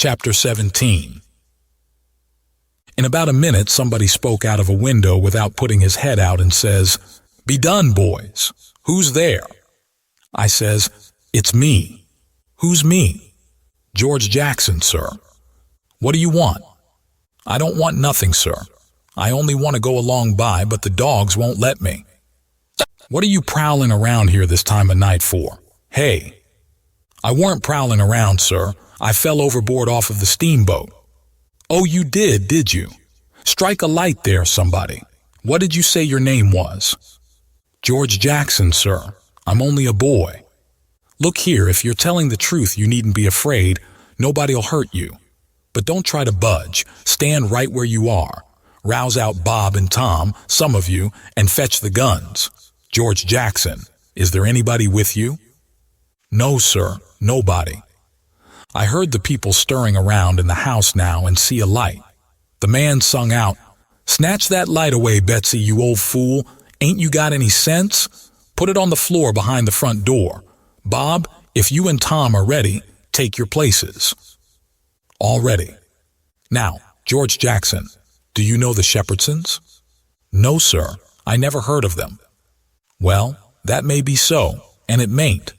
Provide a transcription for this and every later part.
Chapter 17. In about a minute, somebody spoke out of a window without putting his head out and says, "Be done, boys. Who's there?" I says, "It's me." "Who's me?" "George Jackson, sir." "What do you want?" "I don't want nothing, sir. I only want to go along by, but the dogs won't let me." "What are you prowling around here this time of night for? Hey." "I weren't prowling around, sir. I fell overboard off of the steamboat." "Oh, you did you? Strike a light there, somebody. What did you say your name was?" "George Jackson, sir. I'm only a boy." "Look here, if you're telling the truth, you needn't be afraid. Nobody'll hurt you. But don't try to budge. Stand right where you are. Rouse out Bob and Tom, some of you, and fetch the guns. George Jackson, is there anybody with you?" "No, sir, nobody." I heard the people stirring around in the house now and see a light. The man sung out, "Snatch that light away, Betsy, you old fool. Ain't you got any sense? Put it on the floor behind the front door. Bob, if you and Tom are ready, take your places." "All ready." "Now, George Jackson, do you know the Shepherdsons?" "No, sir. I never heard of them." "Well, that may be so, and it mayn't.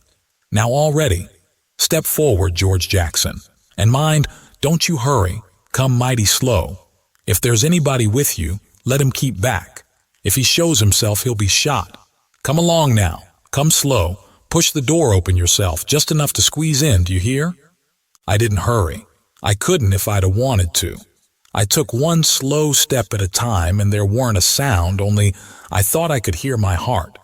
Now all ready. Step forward, George Jackson. And mind, don't you hurry. Come mighty slow. If there's anybody with you, let him keep back. If he shows himself, he'll be shot. Come along now. Come slow. Push the door open yourself, just enough to squeeze in, do you hear?" I didn't hurry. I couldn't if I'd have wanted to. I took one slow step at a time, and there weren't a sound, only I thought I could hear my heart.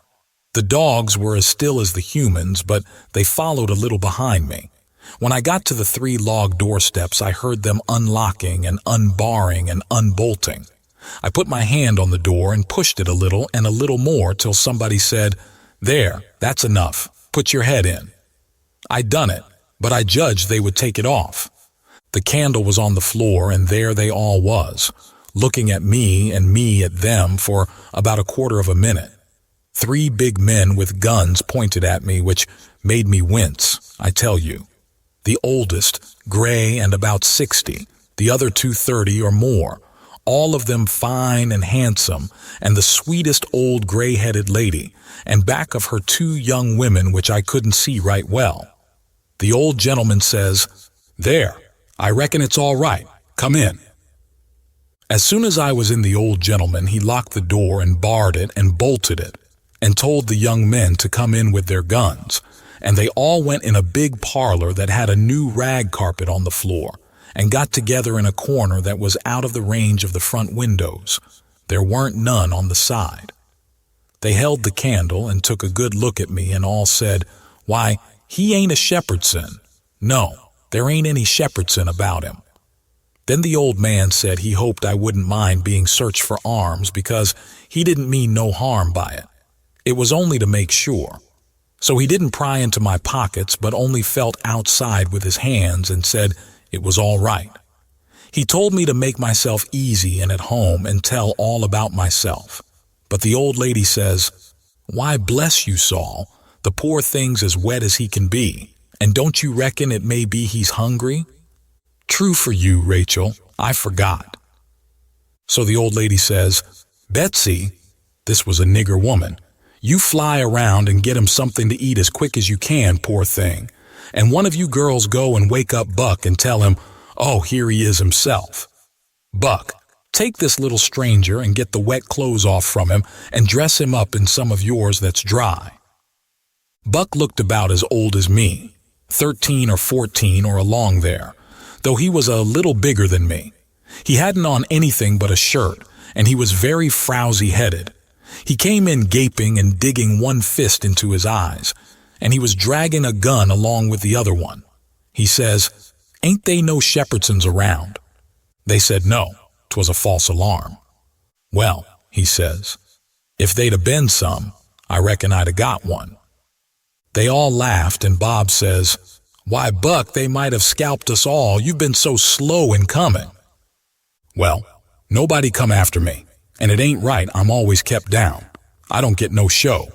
The dogs were as still as the humans, but they followed a little behind me. When I got to the 3 log doorsteps, I heard them unlocking and unbarring and unbolting. I put my hand on the door and pushed it a little and a little more till somebody said, "There, that's enough. Put your head in." I'd done it, but I judged they would take it off. The candle was on the floor, and there they all was, looking at me and me at them for about a quarter of a minute. 3 big men with guns pointed at me, which made me wince, I tell you. The oldest, gray and about 60, the other 2 30 or more, all of them fine and handsome, and the sweetest old gray-headed lady, and back of her 2 young women which I couldn't see right well. The old gentleman says, "There, I reckon it's all right. Come in." As soon as I was in the old gentleman, he locked the door and barred it and bolted it, and told the young men to come in with their guns, and they all went in a big parlor that had a new rag carpet on the floor, and got together in a corner that was out of the range of the front windows. There weren't none on the side. They held the candle and took a good look at me and all said, "Why, he ain't a Shepherdson. No, there ain't any Shepherdson about him." Then the old man said he hoped I wouldn't mind being searched for arms because he didn't mean no harm by it. It was only to make sure. So he didn't pry into my pockets, but only felt outside with his hands and said it was all right. He told me to make myself easy and at home and tell all about myself. But the old lady says, "Why, bless you, Saul, the poor thing's as wet as he can be, and don't you reckon it may be he's hungry?" "True for you, Rachel, I forgot." So the old lady says, "Betsy," this was a nigger woman, "you fly around and get him something to eat as quick as you can, poor thing. And one of you girls go and wake up Buck and tell him, oh, here he is himself. Buck, take this little stranger and get the wet clothes off from him and dress him up in some of yours that's dry." Buck looked about as old as me, 13 or 14 or along there, though he was a little bigger than me. He hadn't on anything but a shirt, and he was very frowsy-headed. He came in gaping and digging one fist into his eyes, and he was dragging a gun along with the other one. He says, "Ain't they no Shepherdsons around?" They said no, 'twas a false alarm. "Well," he says, "if they'd have been some, I reckon I'd have got one." They all laughed, and Bob says, "Why, Buck, they might have scalped us all. You've been so slow in coming." Well, nobody come after me, and it ain't right I'm always kept down. I don't get no show.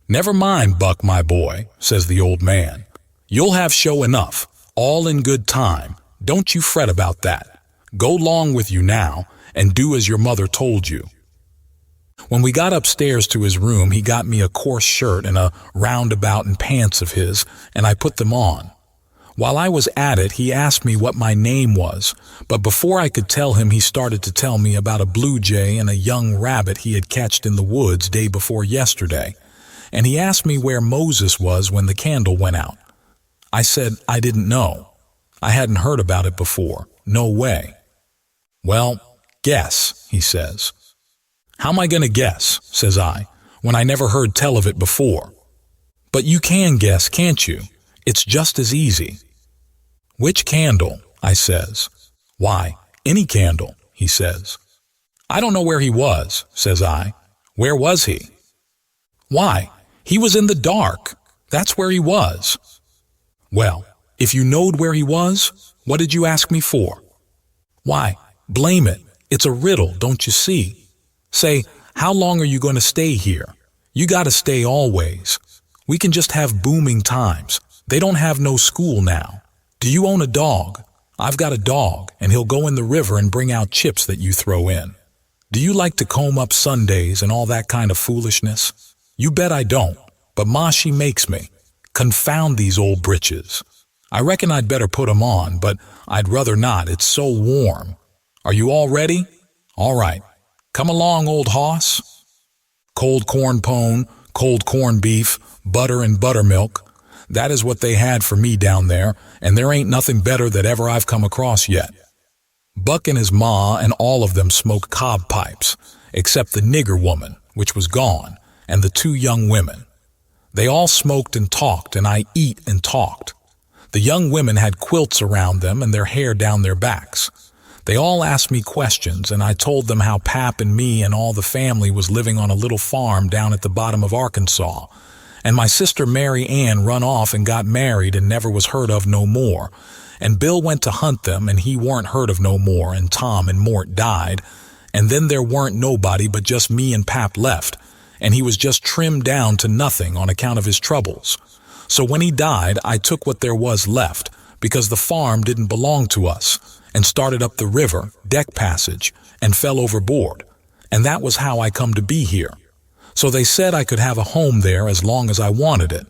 "Never mind, Buck, my boy," says the old man. "You'll have show enough, all in good time, Don't you fret about that. Go long with you now, and do as your mother told you." When we got upstairs to his room, he got me a coarse shirt and a roundabout and pants of his, and I put them on. While I was at it, he asked me what my name was, but before I could tell him, he started to tell me about a blue jay and a young rabbit he had catched in the woods day before yesterday, and he asked me where Moses was when the candle went out. I said I didn't know. I hadn't heard about it before. No way. "Well, guess," he says. "How am I going to guess," says I, "when I never heard tell of it before?" "But you can guess, can't you? It's just as easy." "Which candle?" I says. "Why, any candle," he says. "I don't know where he was," says I. "Where was he?" "Why, he was in the dark. That's where he was." "Well, if you knowed where he was, what did you ask me for?" "Why, blame it. It's a riddle, don't you see? Say, how long are you going to stay here? You got to stay always. We can just have booming times. They don't have no school now. Do you own a dog? I've got a dog, and he'll go in the river and bring out chips that you throw in. Do you like to comb up Sundays and all that kind of foolishness? You bet I don't, but Ma, she makes me. Confound these old britches. I reckon I'd better put 'em on, but I'd rather not. It's so warm. Are you all ready? All right. Come along, old hoss." Cold corn pone, cold corned beef, butter and buttermilk. That is what they had for me down there, and there ain't nothing better that ever I've come across yet. Buck and his ma and all of them smoked cob pipes, except the nigger woman, which was gone, and the 2 young women. They all smoked and talked, and I eat and talked. The young women had quilts around them and their hair down their backs. They all asked me questions, and I told them how Pap and me and all the family was living on a little farm down at the bottom of Arkansas, and my sister Mary Ann run off and got married and never was heard of no more, and Bill went to hunt them and he weren't heard of no more, and Tom and Mort died, and then there weren't nobody but just me and Pap left, and he was just trimmed down to nothing on account of his troubles. So when he died, I took what there was left, because the farm didn't belong to us, and started up the river, deck passage, and fell overboard, and that was how I come to be here. So they said I could have a home there as long as I wanted it.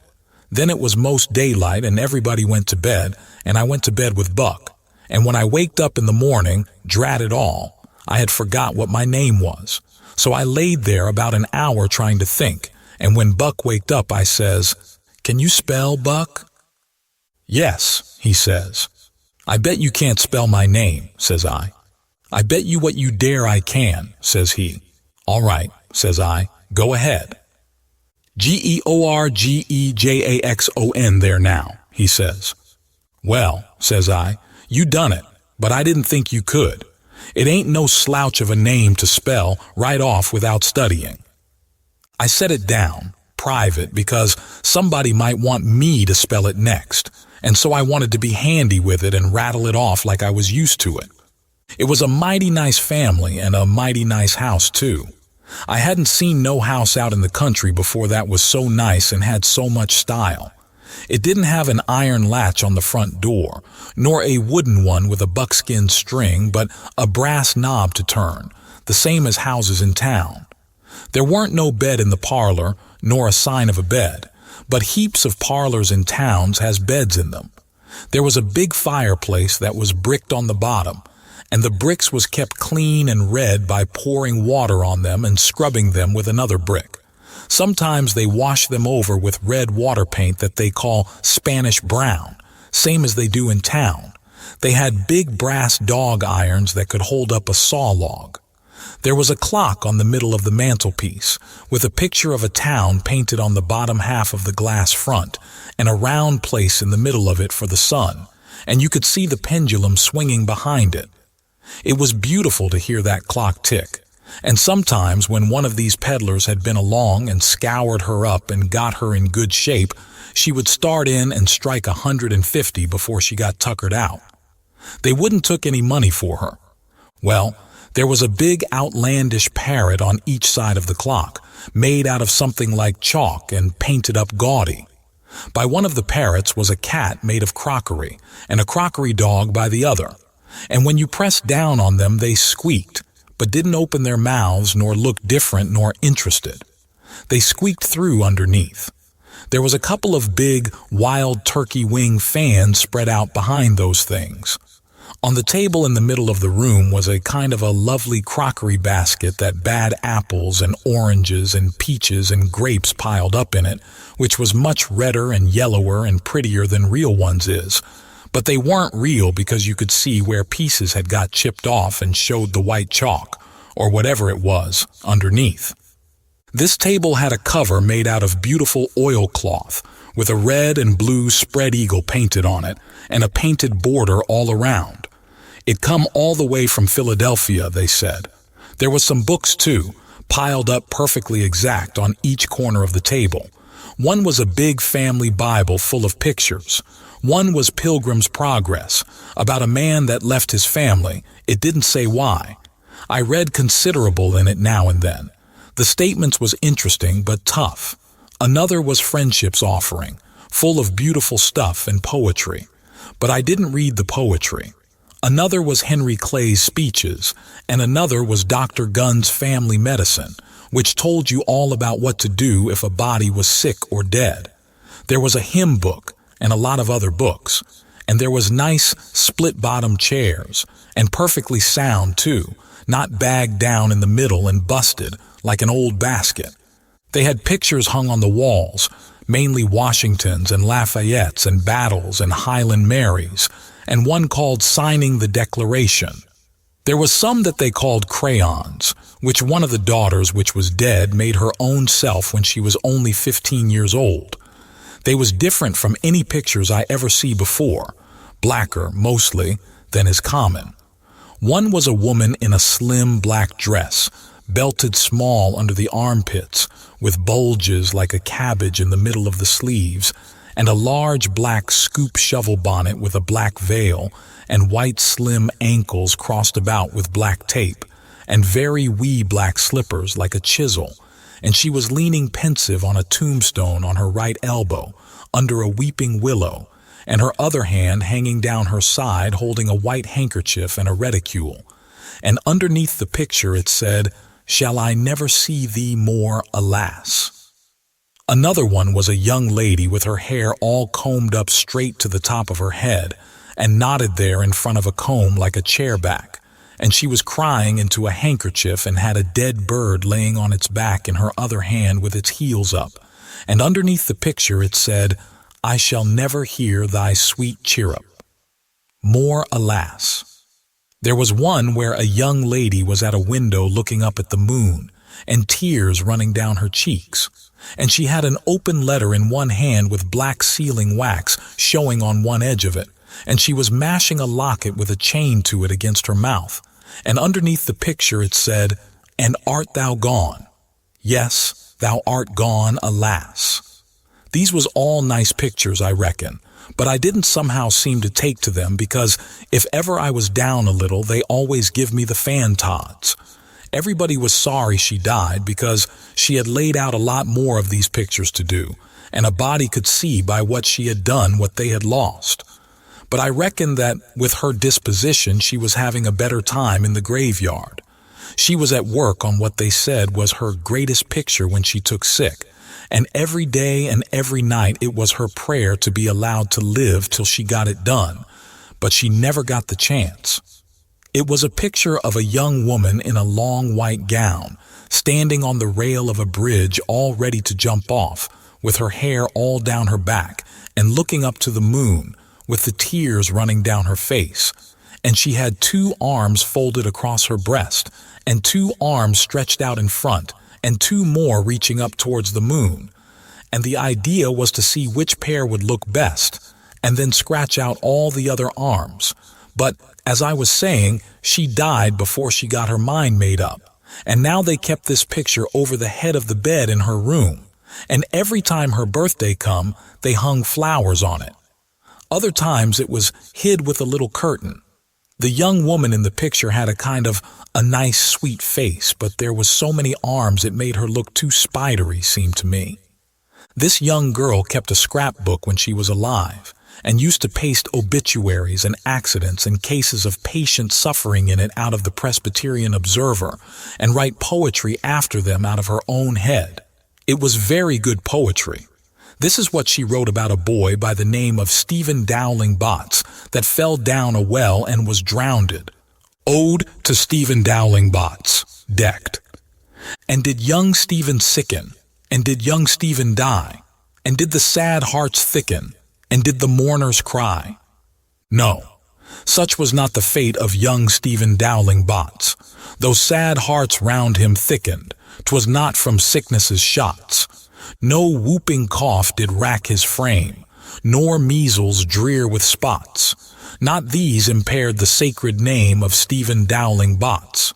Then it was most daylight and everybody went to bed, and I went to bed with Buck. And when I waked up in the morning, drat it all, I had forgot what my name was. So I laid there about an hour trying to think, and when Buck waked up I says, "Can you spell, Buck?" "Yes," he says. "I bet you can't spell my name," says I. "I bet you what you dare I can," says he. "All right," says I. "Go ahead." "Georgejackson there now," he says. "Well," says I, "you done it, but I didn't think you could. It ain't no slouch of a name to spell right off without studying." I set it down, private, because somebody might want me to spell it next, and so I wanted to be handy with it and rattle it off like I was used to it. It was a mighty nice family and a mighty nice house, too. I hadn't seen no house out in the country before that was so nice and had so much style. It didn't have an iron latch on the front door, nor a wooden one with a buckskin string, but a brass knob to turn, the same as houses in town. There weren't no bed in the parlor, nor a sign of a bed, but heaps of parlors in towns has beds in them. There was a big fireplace that was bricked on the bottom, and the bricks was kept clean and red by pouring water on them and scrubbing them with another brick. Sometimes they wash them over with red water paint that they call Spanish brown, same as they do in town. They had big brass dog irons that could hold up a saw log. There was a clock on the middle of the mantelpiece, with a picture of a town painted on the bottom half of the glass front, and a round place in the middle of it for the sun, and you could see the pendulum swinging behind it. It was beautiful to hear that clock tick, and sometimes when one of these peddlers had been along and scoured her up and got her in good shape, she would start in and strike 150 before she got tuckered out. They wouldn't took any money for her. Well, there was a big outlandish parrot on each side of the clock, made out of something like chalk and painted up gaudy. By one of the parrots was a cat made of crockery, and a crockery dog by the other. And when you pressed down on them, they squeaked, but didn't open their mouths nor look different nor interested. They squeaked through underneath. There was a couple of big, wild turkey wing fans spread out behind those things. On the table in the middle of the room was a kind of a lovely crockery basket that bad apples and oranges and peaches and grapes piled up in it, which was much redder and yellower and prettier than real ones is. But they weren't real because you could see where pieces had got chipped off and showed the white chalk, or whatever it was, underneath. This table had a cover made out of beautiful oilcloth, with a red and blue spread eagle painted on it, and a painted border all around. It come all the way from Philadelphia, they said. There was some books, too, piled up perfectly exact on each corner of the table. One was a big family Bible full of pictures. One was Pilgrim's Progress, about a man that left his family. It didn't say why. I read considerable in it now and then. The statements was interesting but tough. Another was Friendship's Offering, full of beautiful stuff and poetry. But I didn't read the poetry. Another was Henry Clay's Speeches, and another was Dr. Gunn's Family Medicine, which told you all about what to do if a body was sick or dead. There was a hymn book and a lot of other books, and there was nice split-bottom chairs, and perfectly sound too, not bagged down in the middle and busted like an old basket. They had pictures hung on the walls, mainly Washingtons and Lafayettes and Battles and Highland Marys, and one called Signing the Declaration. There was some that they called crayons, which one of the daughters, which was dead, made her own self when she was only 15 years old. They was different from any pictures I ever see before, blacker, mostly, than is common. One was a woman in a slim black dress, belted small under the armpits, with bulges like a cabbage in the middle of the sleeves, and a large black scoop shovel bonnet with a black veil, and white slim ankles crossed about with black tape, and very wee black slippers like a chisel, and she was leaning pensive on a tombstone on her right elbow, under a weeping willow, and her other hand hanging down her side holding a white handkerchief and a reticule. And underneath the picture it said, "Shall I never see thee more, alas?" Another one was a young lady with her hair all combed up straight to the top of her head and knotted there in front of a comb like a chair back, and she was crying into a handkerchief and had a dead bird laying on its back in her other hand with its heels up, and underneath the picture it said, "I shall never hear thy sweet chirrup. More, alas." There was one where a young lady was at a window looking up at the moon, and tears running down her cheeks, and she had an open letter in one hand with black sealing wax showing on one edge of it, and she was mashing a locket with a chain to it against her mouth, and underneath the picture it said, "And art thou gone? Yes, thou art gone, alas." These was all nice pictures, I reckon, but I didn't somehow seem to take to them because if ever I was down a little, they always give me the fan-tods. Everybody was sorry she died because she had laid out a lot more of these pictures to do, and a body could see by what she had done what they had lost. But I reckon that with her disposition she was having a better time in the graveyard. She was at work on what they said was her greatest picture when she took sick, and every day and every night it was her prayer to be allowed to live till she got it done, but she never got the chance. It was a picture of a young woman in a long white gown, standing on the rail of a bridge all ready to jump off, with her hair all down her back, and looking up to the moon, with the tears running down her face. And she had 2 arms folded across her breast, and 2 arms stretched out in front, and 2 more reaching up towards the moon. And the idea was to see which pair would look best, and then scratch out all the other arms. But, as I was saying, she died before she got her mind made up, and now they kept this picture over the head of the bed in her room, and every time her birthday come, they hung flowers on it. Other times it was hid with a little curtain. The young woman in the picture had a nice sweet face, but there was so many arms it made her look too spidery, seemed to me. This young girl kept a scrapbook when she was alive, and used to paste obituaries and accidents and cases of patient suffering in it out of the Presbyterian Observer, and write poetry after them out of her own head. It was very good poetry. This is what she wrote about a boy by the name of Stephen Dowling Botts that fell down a well and was drowned. Ode to Stephen Dowling Botts, decked. And did young Stephen sicken? And did young Stephen die? And did the sad hearts thicken? And did the mourners cry? No, such was not the fate of young Stephen Dowling Botts. Though sad hearts round him thickened, 'twas not from sickness's shots. No whooping cough did rack his frame, nor measles drear with spots. Not these impaired the sacred name of Stephen Dowling Botts.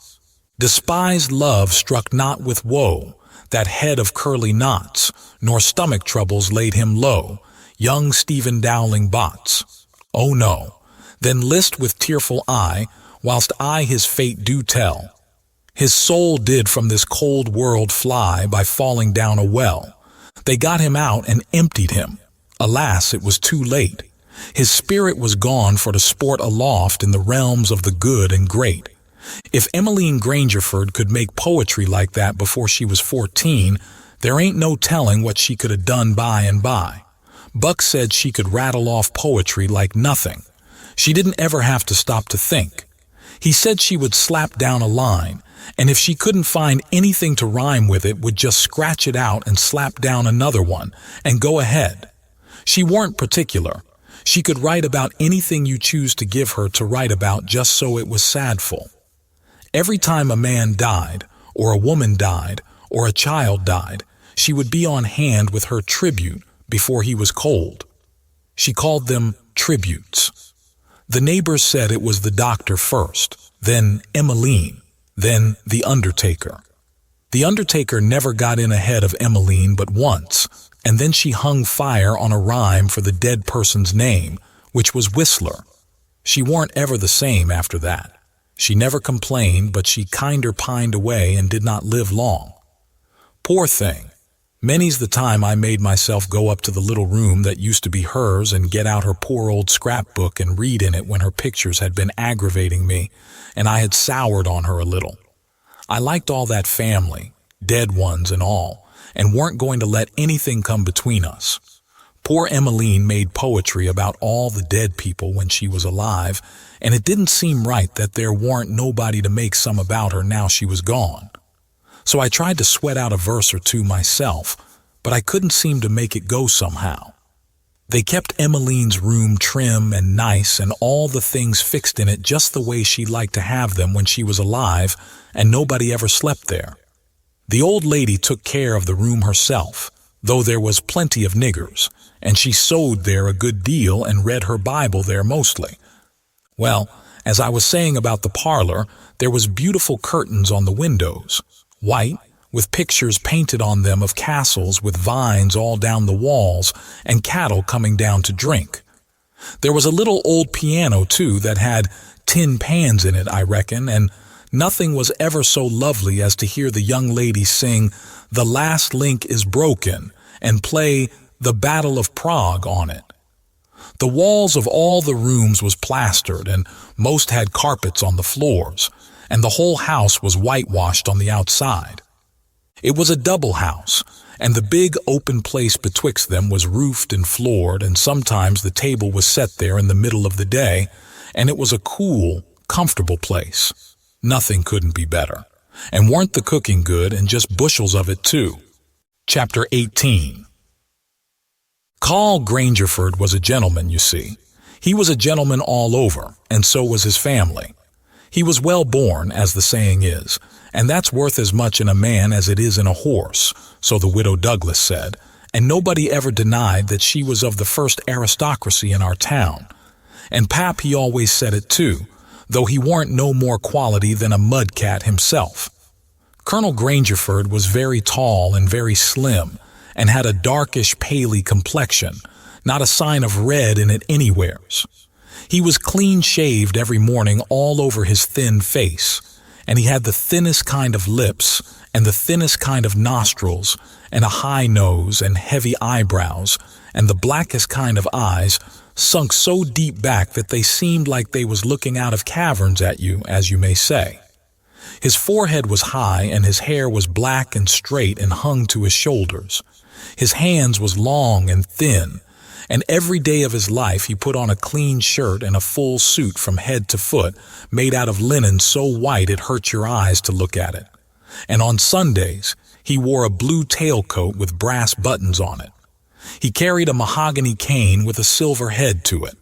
Despised love struck not with woe, that head of curly knots, nor stomach troubles laid him low, young Stephen Dowling Botts. Oh no, then list with tearful eye, whilst I his fate do tell. His soul did from this cold world fly by falling down a well. They got him out and emptied him. Alas, it was too late. His spirit was gone for to sport aloft in the realms of the good and great. If Emmeline Grangerford could make poetry like that before she was 14, there ain't no telling what she could have done by and by. Buck said she could rattle off poetry like nothing. She didn't ever have to stop to think. He said she would slap down a line, and if she couldn't find anything to rhyme with it, would just scratch it out and slap down another one, and go ahead. She weren't particular. She could write about anything you choose to give her to write about just so it was sadful. Every time a man died, or a woman died, or a child died, she would be on hand with her tribute before he was cold. She called them tributes. The neighbors said it was the doctor first, then Emmeline, then the undertaker. The undertaker never got in ahead of Emmeline but once, and then she hung fire on a rhyme for the dead person's name, which was Whistler. She weren't ever the same after that. She never complained, but she kinder pined away and did not live long. Poor thing. Many's the time I made myself go up to the little room that used to be hers and get out her poor old scrapbook and read in it when her pictures had been aggravating me, and I had soured on her a little. I liked all that family, dead ones and all, and weren't going to let anything come between us. Poor Emmeline made poetry about all the dead people when she was alive, and it didn't seem right that there warn't nobody to make some about her now she was gone. So I tried to sweat out a verse or two myself, but I couldn't seem to make it go somehow. They kept Emmeline's room trim and nice and all the things fixed in it just the way she liked to have them when she was alive, and nobody ever slept there. The old lady took care of the room herself, though there was plenty of niggers, and she sewed there a good deal and read her Bible there mostly. Well, as I was saying about the parlor, there was beautiful curtains on the windows, white, with pictures painted on them of castles with vines all down the walls and cattle coming down to drink. There was a little old piano, too, that had tin pans in it, I reckon, and nothing was ever so lovely as to hear the young lady sing "The Last Link is Broken" and play "The Battle of Prague" on it. The walls of all the rooms was plastered, and most had carpets on the floors, and the whole house was whitewashed on the outside. It was a double house, and the big open place betwixt them was roofed and floored, and sometimes the table was set there in the middle of the day, and it was a cool, comfortable place. Nothing couldn't be better. And weren't the cooking good, and just bushels of it too. Chapter 18. Carl Grangerford was a gentleman, you see. He was a gentleman all over, and so was his family. He was well born, as the saying is, and that's worth as much in a man as it is in a horse, so the widow Douglas said, and nobody ever denied that she was of the first aristocracy in our town. And Pap he always said it too, though he warn't no more quality than a mudcat himself. Colonel Grangerford was very tall and very slim, and had a darkish paly complexion, not a sign of red in it anywheres. He was clean-shaved every morning all over his thin face, and he had the thinnest kind of lips and the thinnest kind of nostrils and a high nose and heavy eyebrows and the blackest kind of eyes, sunk so deep back that they seemed like they was looking out of caverns at you, as you may say. His forehead was high and his hair was black and straight and hung to his shoulders. His hands was long and thin, and every day of his life he put on a clean shirt and a full suit from head to foot, made out of linen so white it hurt your eyes to look at it. And on Sundays he wore a blue tailcoat with brass buttons on it. He carried a mahogany cane with a silver head to it.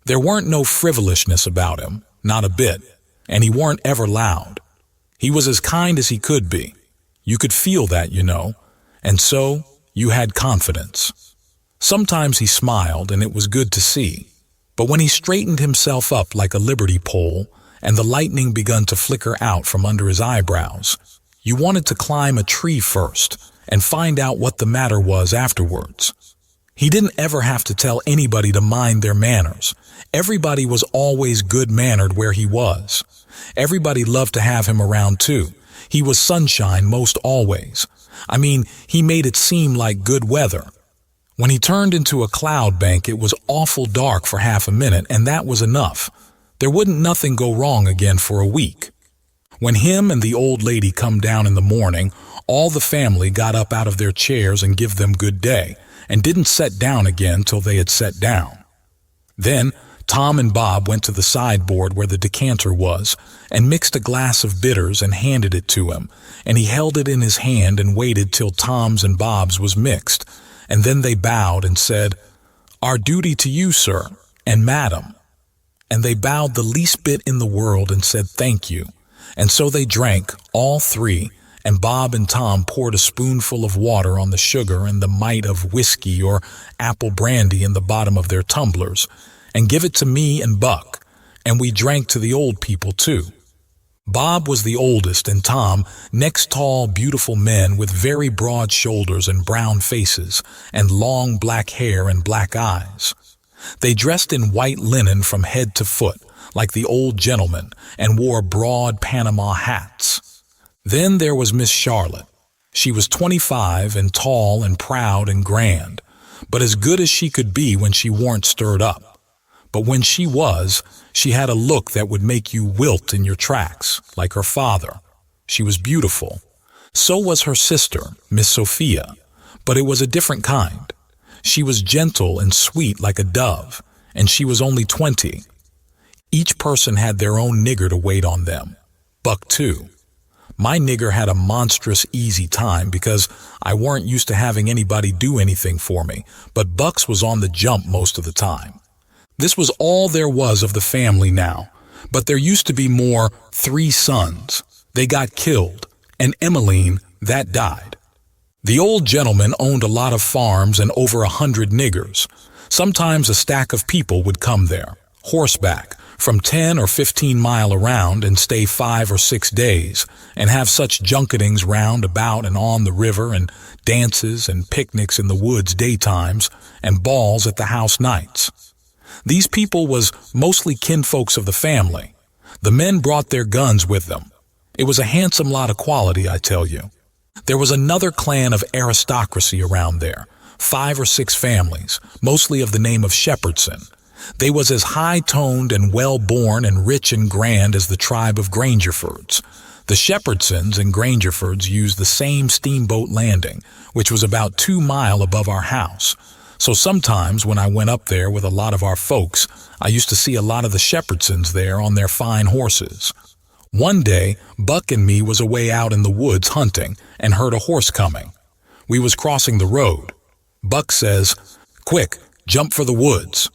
There weren't no frivolousness about him, not a bit, and he weren't ever loud. He was as kind as he could be. You could feel that, you know, and so you had confidence. Sometimes he smiled, and it was good to see, but when he straightened himself up like a liberty pole and the lightning begun to flicker out from under his eyebrows, you wanted to climb a tree first and find out what the matter was afterwards. He didn't ever have to tell anybody to mind their manners. Everybody was always good-mannered where he was. Everybody loved to have him around too. He was sunshine most always. I mean, he made it seem like good weather. When he turned into a cloud bank, it was awful dark for half a minute, and that was enough. There wouldn't nothing go wrong again for a week. When him and the old lady come down in the morning, all the family got up out of their chairs and give them good day, and didn't set down again till they had set down. Then Tom and Bob went to the sideboard where the decanter was and mixed a glass of bitters and handed it to him, and he held it in his hand and waited till Tom's and Bob's was mixed, and then they bowed and said, "Our duty to you, sir, and madam." And they bowed the least bit in the world and said thank you, and so they drank, all three, and Bob and Tom poured a spoonful of water on the sugar and the mite of whiskey or apple brandy in the bottom of their tumblers, and give it to me and Buck, and we drank to the old people too. Bob was the oldest, and Tom, next tall, beautiful men with very broad shoulders and brown faces, and long black hair and black eyes. They dressed in white linen from head to foot, like the old gentlemen, and wore broad Panama hats. Then there was Miss Charlotte. She was 25 and tall and proud and grand, but as good as she could be when she weren't stirred up. But when she was, she had a look that would make you wilt in your tracks, like her father. She was beautiful. So was her sister, Miss Sophia, but it was a different kind. She was gentle and sweet like a dove, and she was only 20. Each person had their own nigger to wait on them. Buck too. My nigger had a monstrous easy time because I weren't used to having anybody do anything for me, but Buck's was on the jump most of the time. This was all there was of the family now, but there used to be more 3 sons. They got killed, and Emmeline, that died. The old gentleman owned a lot of farms and over 100 niggers. Sometimes a stack of people would come there, horseback, from 10 or 15 mile around and stay 5 or 6 days, and have such junketings round about and on the river, and dances and picnics in the woods daytimes, and balls at the house nights. These people was mostly kinfolks of the family. The men brought their guns with them. It was a handsome lot of quality, I tell you. There was another clan of aristocracy around there, 5 or 6 families, mostly of the name of Shepherdson. They was as high-toned and well-born and rich and grand as the tribe of Grangerfords. The Shepherdsons and Grangerfords used the same steamboat landing, which was about 2 miles above our house. So sometimes when I went up there with a lot of our folks, I used to see a lot of the Shepherdsons there on their fine horses. One day, Buck and me was away out in the woods hunting and heard a horse coming. We was crossing the road. Buck says, "Quick, jump for the woods."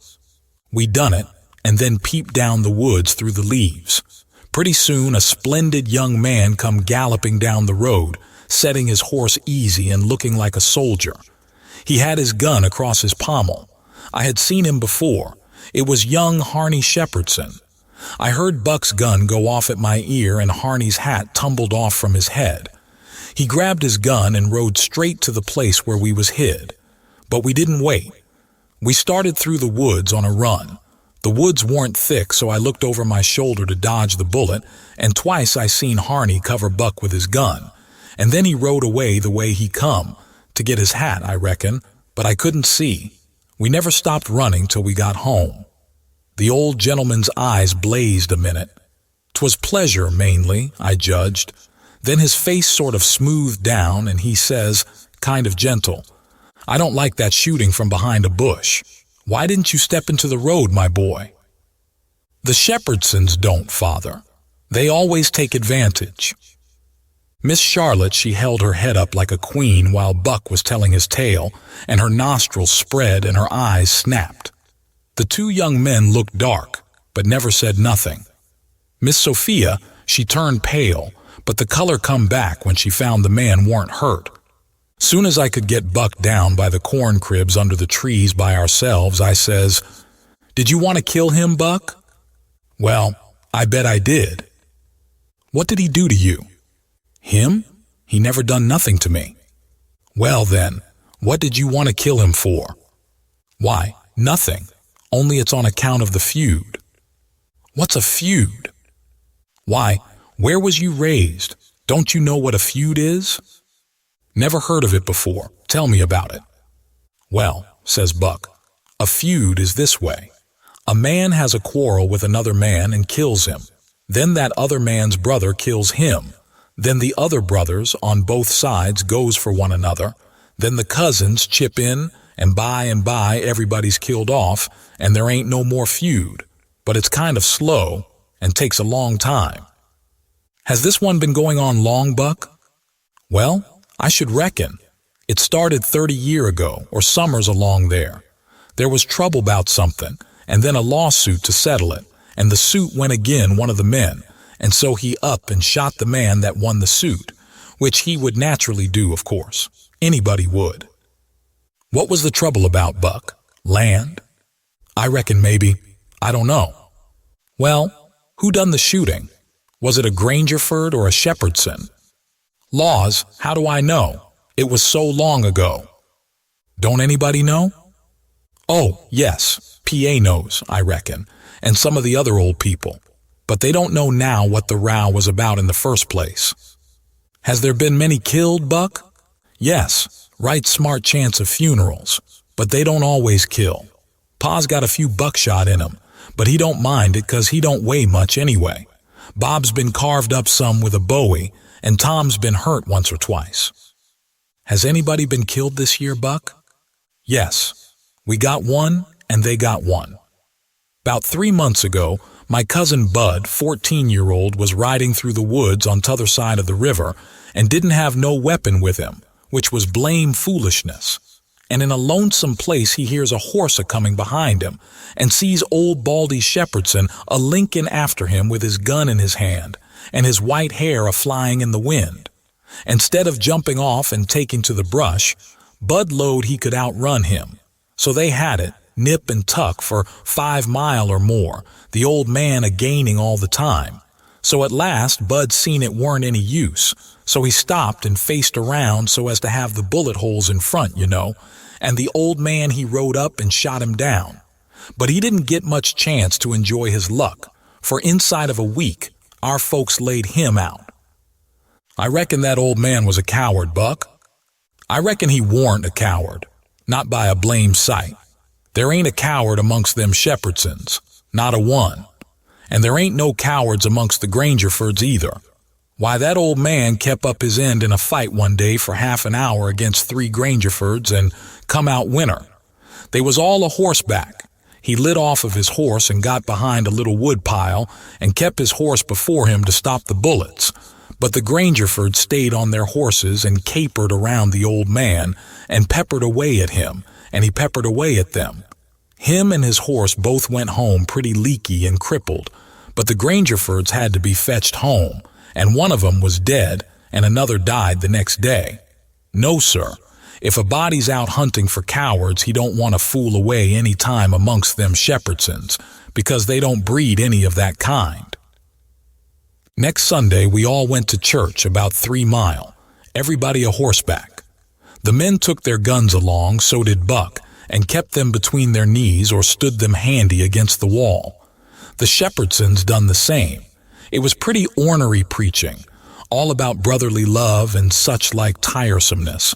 We done it, and then peeped down the woods through the leaves. Pretty soon a splendid young man come galloping down the road, setting his horse easy and looking like a soldier. He had his gun across his pommel. I had seen him before. It was young Harney Shepherdson. I heard Buck's gun go off at my ear and Harney's hat tumbled off from his head. He grabbed his gun and rode straight to the place where we was hid. But we didn't wait. We started through the woods on a run. The woods weren't thick, so I looked over my shoulder to dodge the bullet, and twice I seen Harney cover Buck with his gun. And then he rode away the way he come, to get his hat, I reckon, but I couldn't see. We never stopped running till we got home. The old gentleman's eyes blazed a minute. 'Twas pleasure, mainly, I judged. Then his face sort of smoothed down, and he says, kind of gentle, "I don't like that shooting from behind a bush. Why didn't you step into the road, my boy?" "The Shepherdsons don't, Father. They always take advantage." Miss Charlotte, she held her head up like a queen while Buck was telling his tale, and her nostrils spread and her eyes snapped. The two young men looked dark, but never said nothing. Miss Sophia, she turned pale, but the color come back when she found the man weren't hurt. Soon as I could get Buck down by the corn cribs under the trees by ourselves, I says, "Did you want to kill him, Buck?" "Well, I bet I did." "What did he do to you?" "Him? He never done nothing to me." "Well then, what did you want to kill him for?" "Why, nothing. Only it's on account of the feud." "What's a feud?" "Why, where was you raised? Don't you know what a feud is?" "Never heard of it before. Tell me about it." "Well," says Buck, "a feud is this way. A man has a quarrel with another man and kills him. Then that other man's brother kills him. Then the other brothers on both sides goes for one another. Then the cousins chip in, and by everybody's killed off, and there ain't no more feud. But it's kind of slow and takes a long time." "Has this one been going on long, Buck?" "Well, I should reckon. It started 30 years ago, or summers along there. There was trouble about something, and then a lawsuit to settle it, and the suit went agin one of the men, and so he up and shot the man that won the suit, which he would naturally do, of course. Anybody would." "What was the trouble about, Buck? Land?" "I reckon maybe. I don't know." "Well, who done the shooting? Was it a Grangerford or a Shepherdson?" "Laws, how do I know? It was so long ago." "Don't anybody know?" "Oh, yes, PA knows, I reckon, and some of the other old people. But they don't know now what the row was about in the first place." "Has there been many killed, Buck?" "Yes, right smart chance of funerals, but they don't always kill. Pa's got a few buckshot in him, but he don't mind it 'cause he don't weigh much anyway. Bob's been carved up some with a bowie, and Tom's been hurt once or twice." "Has anybody been killed this year, Buck?" "Yes, we got one, and they got one. 'Bout 3 months ago, my cousin Bud, 14-year-old, was riding through the woods on t'other side of the river and didn't have no weapon with him, which was blame foolishness. And in a lonesome place he hears a horse a-coming behind him and sees old Baldy Shepherdson a-linking after him with his gun in his hand and his white hair a-flying in the wind. Instead of jumping off and taking to the brush, Bud lowed he could outrun him. So they had it, nip and tuck for 5 mile or more, the old man a-gaining all the time. So at last Bud seen it weren't any use, so he stopped and faced around so as to have the bullet holes in front, you know, and the old man he rode up and shot him down. But he didn't get much chance to enjoy his luck, for inside of a week, our folks laid him out." "I reckon that old man was a coward, Buck." "I reckon he warn't a coward, not by a blame sight. There ain't a coward amongst them Shepherdsons, not a one. And there ain't no cowards amongst the Grangerfords either. Why, that old man kept up his end in a fight one day for half an hour against 3 Grangerfords and come out winner. They was all a horseback. He lit off of his horse and got behind a little wood pile and kept his horse before him to stop the bullets. But the Grangerfords stayed on their horses and capered around the old man and peppered away at him, and he peppered away at them. Him and his horse both went home pretty leaky and crippled, but the Grangerfords had to be fetched home, and one of them was dead and another died the next day. No, sir. If a body's out hunting for cowards, he don't want to fool away any time amongst them Shepherdsons, because they don't breed any of that kind." Next Sunday, we all went to church about 3 mile, everybody a horseback. The men took their guns along, so did Buck, and kept them between their knees or stood them handy against the wall. The Shepherdsons done the same. It was pretty ornery preaching, all about brotherly love and such like tiresomeness.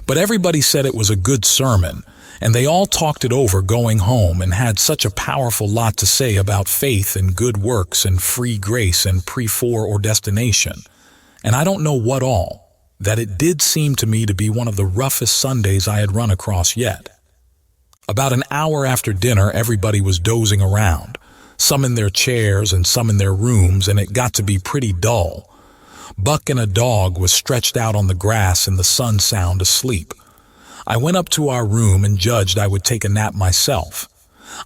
But everybody said it was a good sermon, and they all talked it over going home and had such a powerful lot to say about faith and good works and free grace and pre-foreordestination. And I don't know what all, that it did seem to me to be one of the roughest Sundays I had run across yet. About an hour after dinner, everybody was dozing around, some in their chairs and some in their rooms, and it got to be pretty dull. Buck and a dog was stretched out on the grass in the sun sound asleep. I went up to our room and judged I would take a nap myself.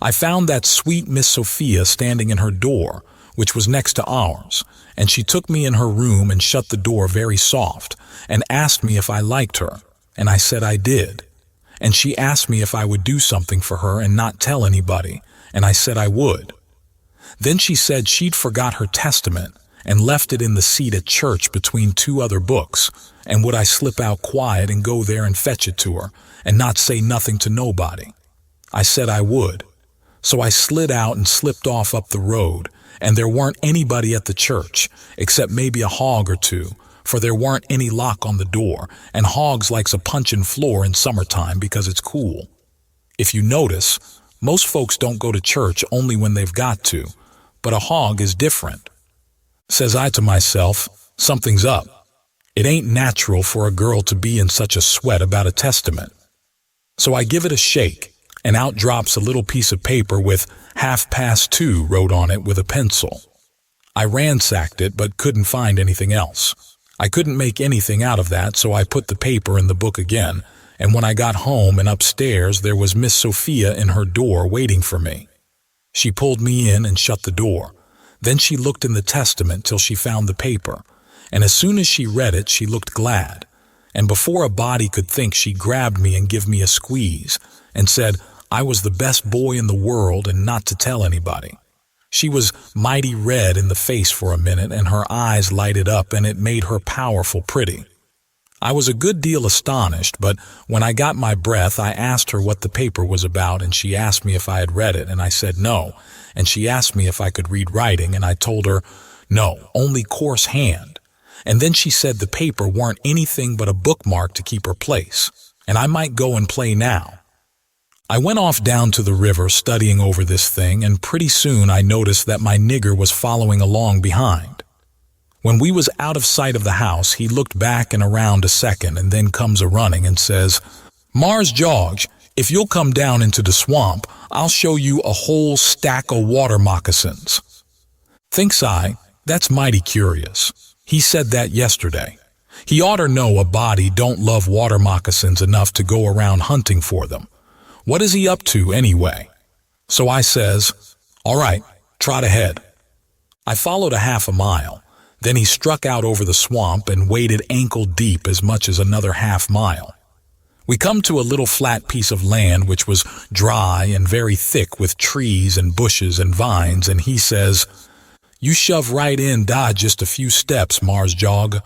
I found that sweet Miss Sophia standing in her door, which was next to ours, and she took me in her room and shut the door very soft, and asked me if I liked her, and I said I did. And she asked me if I would do something for her and not tell anybody, and I said I would. Then she said she'd forgot her Testament and left it in the seat at church between two other books, and would I slip out quiet and go there and fetch it to her, and not say nothing to nobody. I said I would. So I slid out and slipped off up the road, and there weren't anybody at the church, except maybe a hog or two, for there weren't any lock on the door, and hogs likes a punchin' floor in summertime because it's cool. If you notice, most folks don't go to church only when they've got to, but a hog is different. Says I to myself, something's up. It ain't natural for a girl to be in such a sweat about a testament. So I give it a shake, and out drops a little piece of paper with 2:30 wrote on it with a pencil. I ransacked it but couldn't find anything else. I couldn't make anything out of that, so I put the paper in the book again, and when I got home and upstairs there was Miss Sophia in her door waiting for me. She pulled me in and shut the door. Then she looked in the Testament till she found the paper, and as soon as she read it she looked glad, and before a body could think she grabbed me and give me a squeeze, and said I was the best boy in the world and not to tell anybody. She was mighty red in the face for a minute, and her eyes lighted up, and it made her powerful pretty. I was a good deal astonished, but when I got my breath I asked her what the paper was about, and she asked me if I had read it, and I said no, and she asked me if I could read writing, and I told her no, only coarse hand. And then she said the paper weren't anything but a bookmark to keep her place, and I might go and play now. I went off down to the river studying over this thing, and pretty soon I noticed that my nigger was following along behind. When we was out of sight of the house, he looked back and around a second and then comes a-running and says, "Mars George, if you'll come down into the swamp, I'll show you a whole stack of water moccasins." Thinks I, that's mighty curious. He said that yesterday. He oughter know a body don't love water moccasins enough to go around hunting for them. What is he up to anyway? So I says, "All right, trot ahead." I followed a half a mile. Then he struck out over the swamp and waded ankle deep as much as another half mile. We come to a little flat piece of land which was dry and very thick with trees and bushes and vines, and he says, "You shove right in da just a few steps, Mars Jog.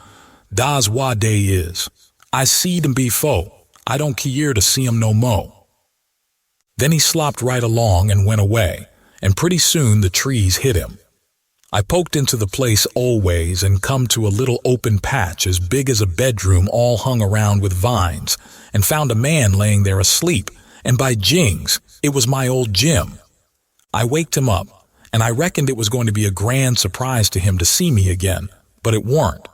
Da's wha day is. I seed 'em befo. I don't keer to see 'em no mo." Then he slopped right along and went away, and pretty soon the trees hit him. I poked into the place always and come to a little open patch as big as a bedroom all hung around with vines, and found a man laying there asleep, and by jings, it was my old Jim. I waked him up, and I reckoned it was going to be a grand surprise to him to see me again, but it weren't.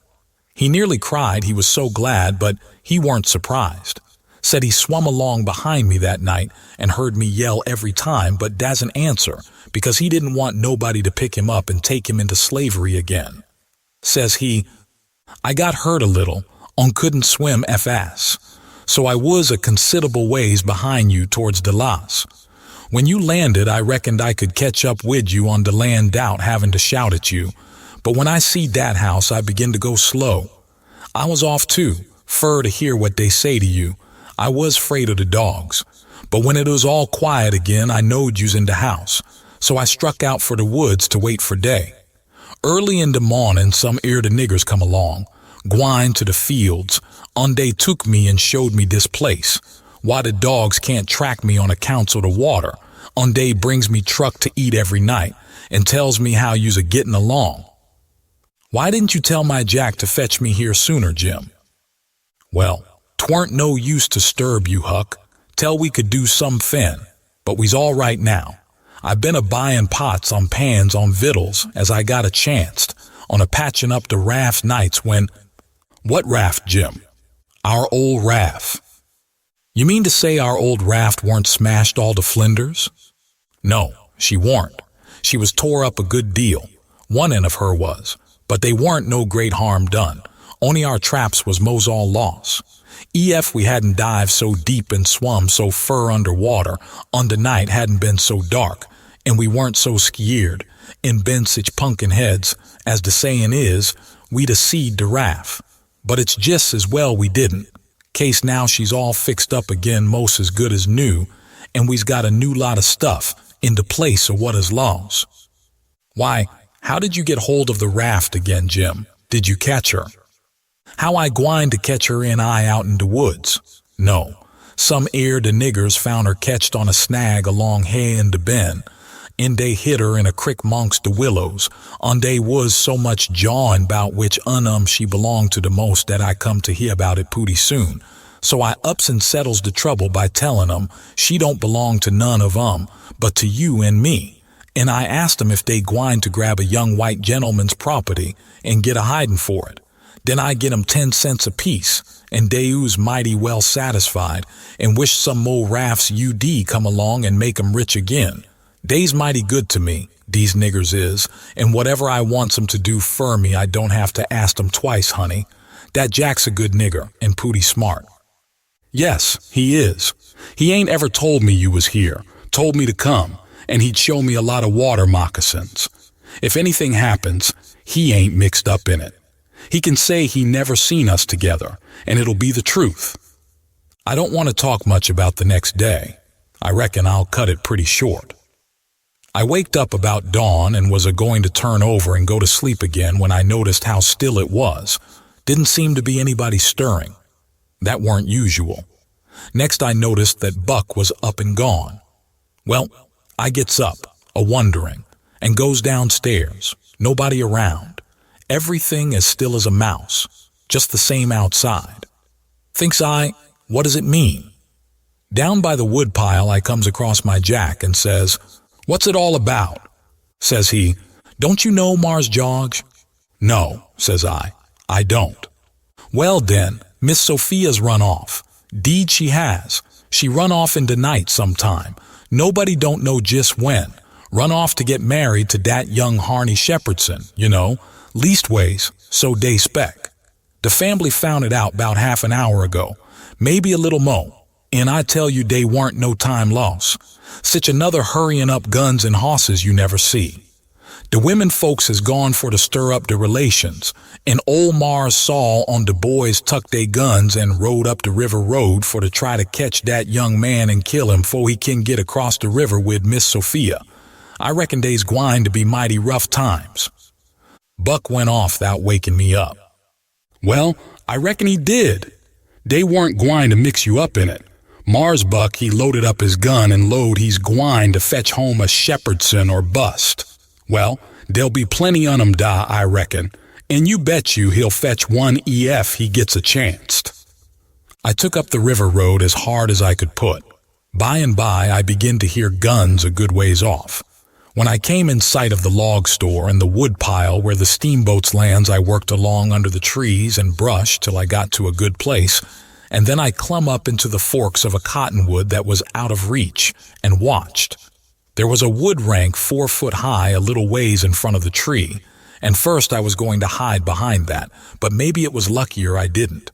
He nearly cried, he was so glad, but he weren't surprised. Said he swum along behind me that night and heard me yell every time, but doesn't answer because he didn't want nobody to pick him up and take him into slavery again. Says he, "I got hurt a little, on couldn't swim fast, so I was a considerable ways behind you towards de Las. When you landed, I reckoned I could catch up with you on de land out having to shout at you, but when I see dat house, I begin to go slow. I was off too, fur to hear what they say to you. I was afraid of the dogs, but when it was all quiet again, I knowed you's in the house, so I struck out for the woods to wait for day. Early in the morning, some ear the niggers come along, gwine to the fields, on they took me and showed me this place, Why the dogs can't track me on accounts of the water. On day brings me truck to eat every night and tells me how you's a getting along. Why didn't you tell my Jack to fetch me here sooner, Jim? Well, 'tweren't no use to sturb you, Huck. Tell we could do some fin, but we's all right now. I been a-buyin' pots on pans on vittles as I got a chanced, on a-patchin' up the Raft nights when— What Raft, Jim? Our old Raft. You mean to say our old Raft weren't smashed all to flinders? No, she warn't. She was tore up a good deal. One end of her was, but they warn't no great harm done. Only our traps was mos all loss. Ef we hadn't dived so deep and swum so fur underwater, on the night hadn't been so dark, and we weren't so skeered, and been sich punkin heads, as the sayin' is, we'd a-seed the Raft. But it's just as well we didn't. Case now she's all fixed up again most as good as new, and we's got a new lot of stuff in the place of what is lost. Why, how did you get hold of the Raft again, Jim? Did you catch her? How I gwine to catch her in I out in the woods? No, some ere the niggers found her catched on a snag along hay in the bend, and they hid her in a crick mongst the willows, on they was so much jawin' 'bout which she belonged to the most that I come to hear about it pooty soon. So I ups and settles the trouble by tellin' 'em she don't belong to none of 'em, but to you and me. And I asked 'em if they gwine to grab a young white gentleman's property and get a hidin' for it. Then I get 'em 10 cents apiece, and they was mighty well satisfied, and wish some more Rafts UD come along and make 'em rich again. They's mighty good to me, these niggers is, and whatever I wants 'em to do fur me, I don't have to ask 'em twice, honey. That Jack's a good nigger, and pooty smart. Yes, he is. He ain't ever told me you was here, told me to come, and he'd show me a lot of water moccasins. If anything happens, he ain't mixed up in it. He can say he never seen us together, and it'll be the truth. I don't want to talk much about the next day. I reckon I'll cut it pretty short. I waked up about dawn and was a-going to turn over and go to sleep again when I noticed how still it was. Didn't seem to be anybody stirring. That weren't usual. Next I noticed that Buck was up and gone. Well, I gets up, a-wondering, and goes downstairs. Nobody around. Everything as still as a mouse, just the same outside. Thinks I, what does it mean? Down by the woodpile I comes across my Jack and says, "What's it all about?" Says he, "Don't you know Mars Jogge?" "No," says I don't." "Well then, Miss Sophia's run off. 'Deed she has. She run off in the night sometime. Nobody don't know just when. Run off to get married to that young Harney Shepherdson, you know. Leastways, so dey spec. The family found it out 'bout half an hour ago, maybe a little mo', and I tell you dey warn't no time loss. Sich another hurryin' up guns and hosses you never see. The women folks has gone for to stir up the relations, and old Mars saw on the boys tuck they guns and rode up the river road for to try to catch that young man and kill him 'fore he can get across the river with Miss Sophia. I reckon dey's gwine to be mighty rough times." Buck went off without waking me up. "Well, I reckon he did. They weren't gwine to mix you up in it. Mars Buck, he loaded up his gun and load he's gwine to fetch home a Shepherdson or bust. Well, there'll be plenty on 'em da, I reckon, and you bet you he'll fetch one ef he gets a chanced." I took up the river road as hard as I could put. By and by I begin to hear guns a good ways off. When I came in sight of the log store and the wood pile where the steamboats lands, I worked along under the trees and brush till I got to a good place, and then I clumb up into the forks of a cottonwood that was out of reach and watched. There was a wood rank 4 foot high a little ways in front of the tree, and first I was going to hide behind that, but maybe it was luckier I didn't.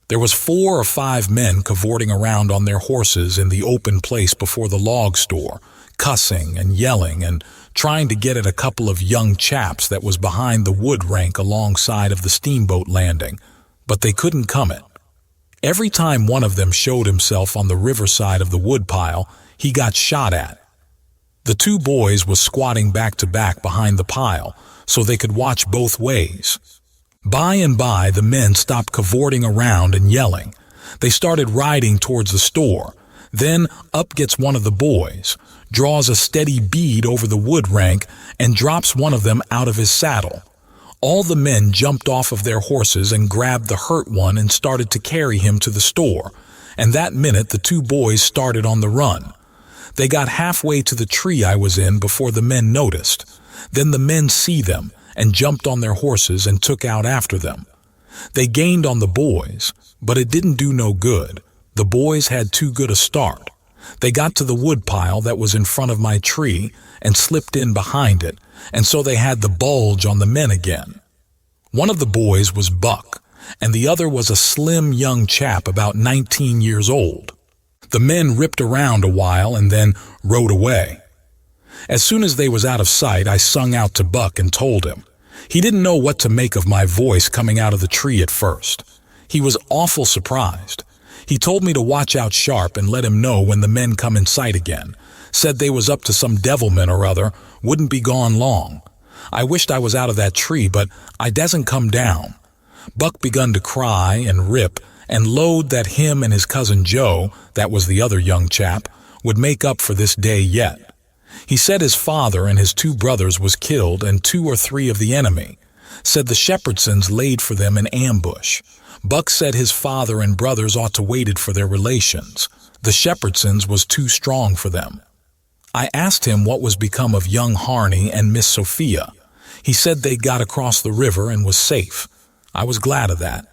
There was 4 or 5 men cavorting around on their horses in the open place before the log store, cussing and yelling and trying to get at a couple of young chaps that was behind the wood rank alongside of the steamboat landing, but they couldn't come it. Every time one of them showed himself on the riverside of the woodpile, he got shot at. The 2 boys was squatting back to back behind the pile, so they could watch both ways. By and by, the men stopped cavorting around and yelling. They started riding towards the store. Then up gets one of the boys, draws a steady bead over the wood rank, and drops one of them out of his saddle. All the men jumped off of their horses and grabbed the hurt one and started to carry him to the store, and that minute the two boys started on the run. They got halfway to the tree I was in before the men noticed. Then the men see them and jumped on their horses and took out after them. They gained on the boys, but it didn't do no good. The boys had too good a start. They got to the woodpile that was in front of my tree and slipped in behind it, and so they had the bulge on the men again. One of the boys was Buck, and the other was a slim young chap about 19 years old. The men ripped around a while and then rode away. As soon as they was out of sight, I sung out to Buck and told him. He didn't know what to make of my voice coming out of the tree at first. He was awful surprised. He told me to watch out sharp and let him know when the men come in sight again. Said they was up to some devilment or other, wouldn't be gone long. I wished I was out of that tree, but I dasn't come down. Buck begun to cry and rip and lowed that him and his cousin Joe, that was the other young chap, would make up for this day yet. He said his father and his two brothers was killed and 2 or 3 of the enemy. Said the Shepherdsons laid for them in ambush. Buck said his father and brothers ought to waited for their relations. The Shepherdsons was too strong for them. I asked him what was become of young Harney and Miss Sophia. He said they got across the river and was safe. I was glad of that.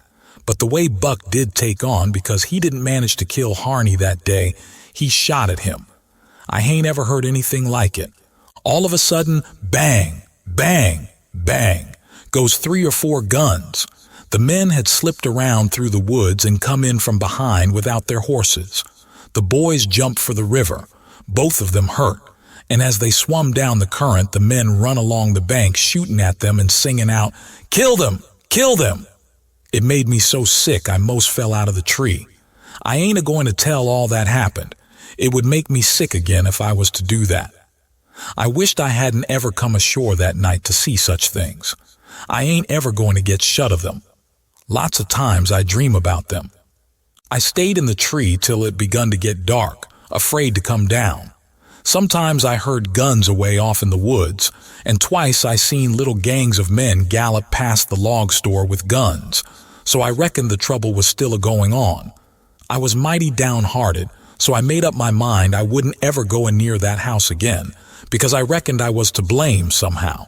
But the way Buck did take on, because he didn't manage to kill Harney that day, he shot at him. I ain't ever heard anything like it. All of a sudden, bang, bang, bang, goes 3 or 4 guns. The men had slipped around through the woods and come in from behind without their horses. The boys jumped for the river, both of them hurt, and as they swum down the current, the men run along the bank shooting at them and singing out, "Kill them! Kill them!" It made me so sick I most fell out of the tree. I ain't a-going to tell all that happened. It would make me sick again if I was to do that. I wished I hadn't ever come ashore that night to see such things. I ain't ever going to get shut of them. Lots of times I dream about them. I stayed in the tree till it begun to get dark, afraid to come down. Sometimes I heard guns away off in the woods, and twice I seen little gangs of men gallop past the log store with guns, so I reckoned the trouble was still a-going on. I was mighty downhearted, so I made up my mind I wouldn't ever go near that house again, because I reckoned I was to blame somehow.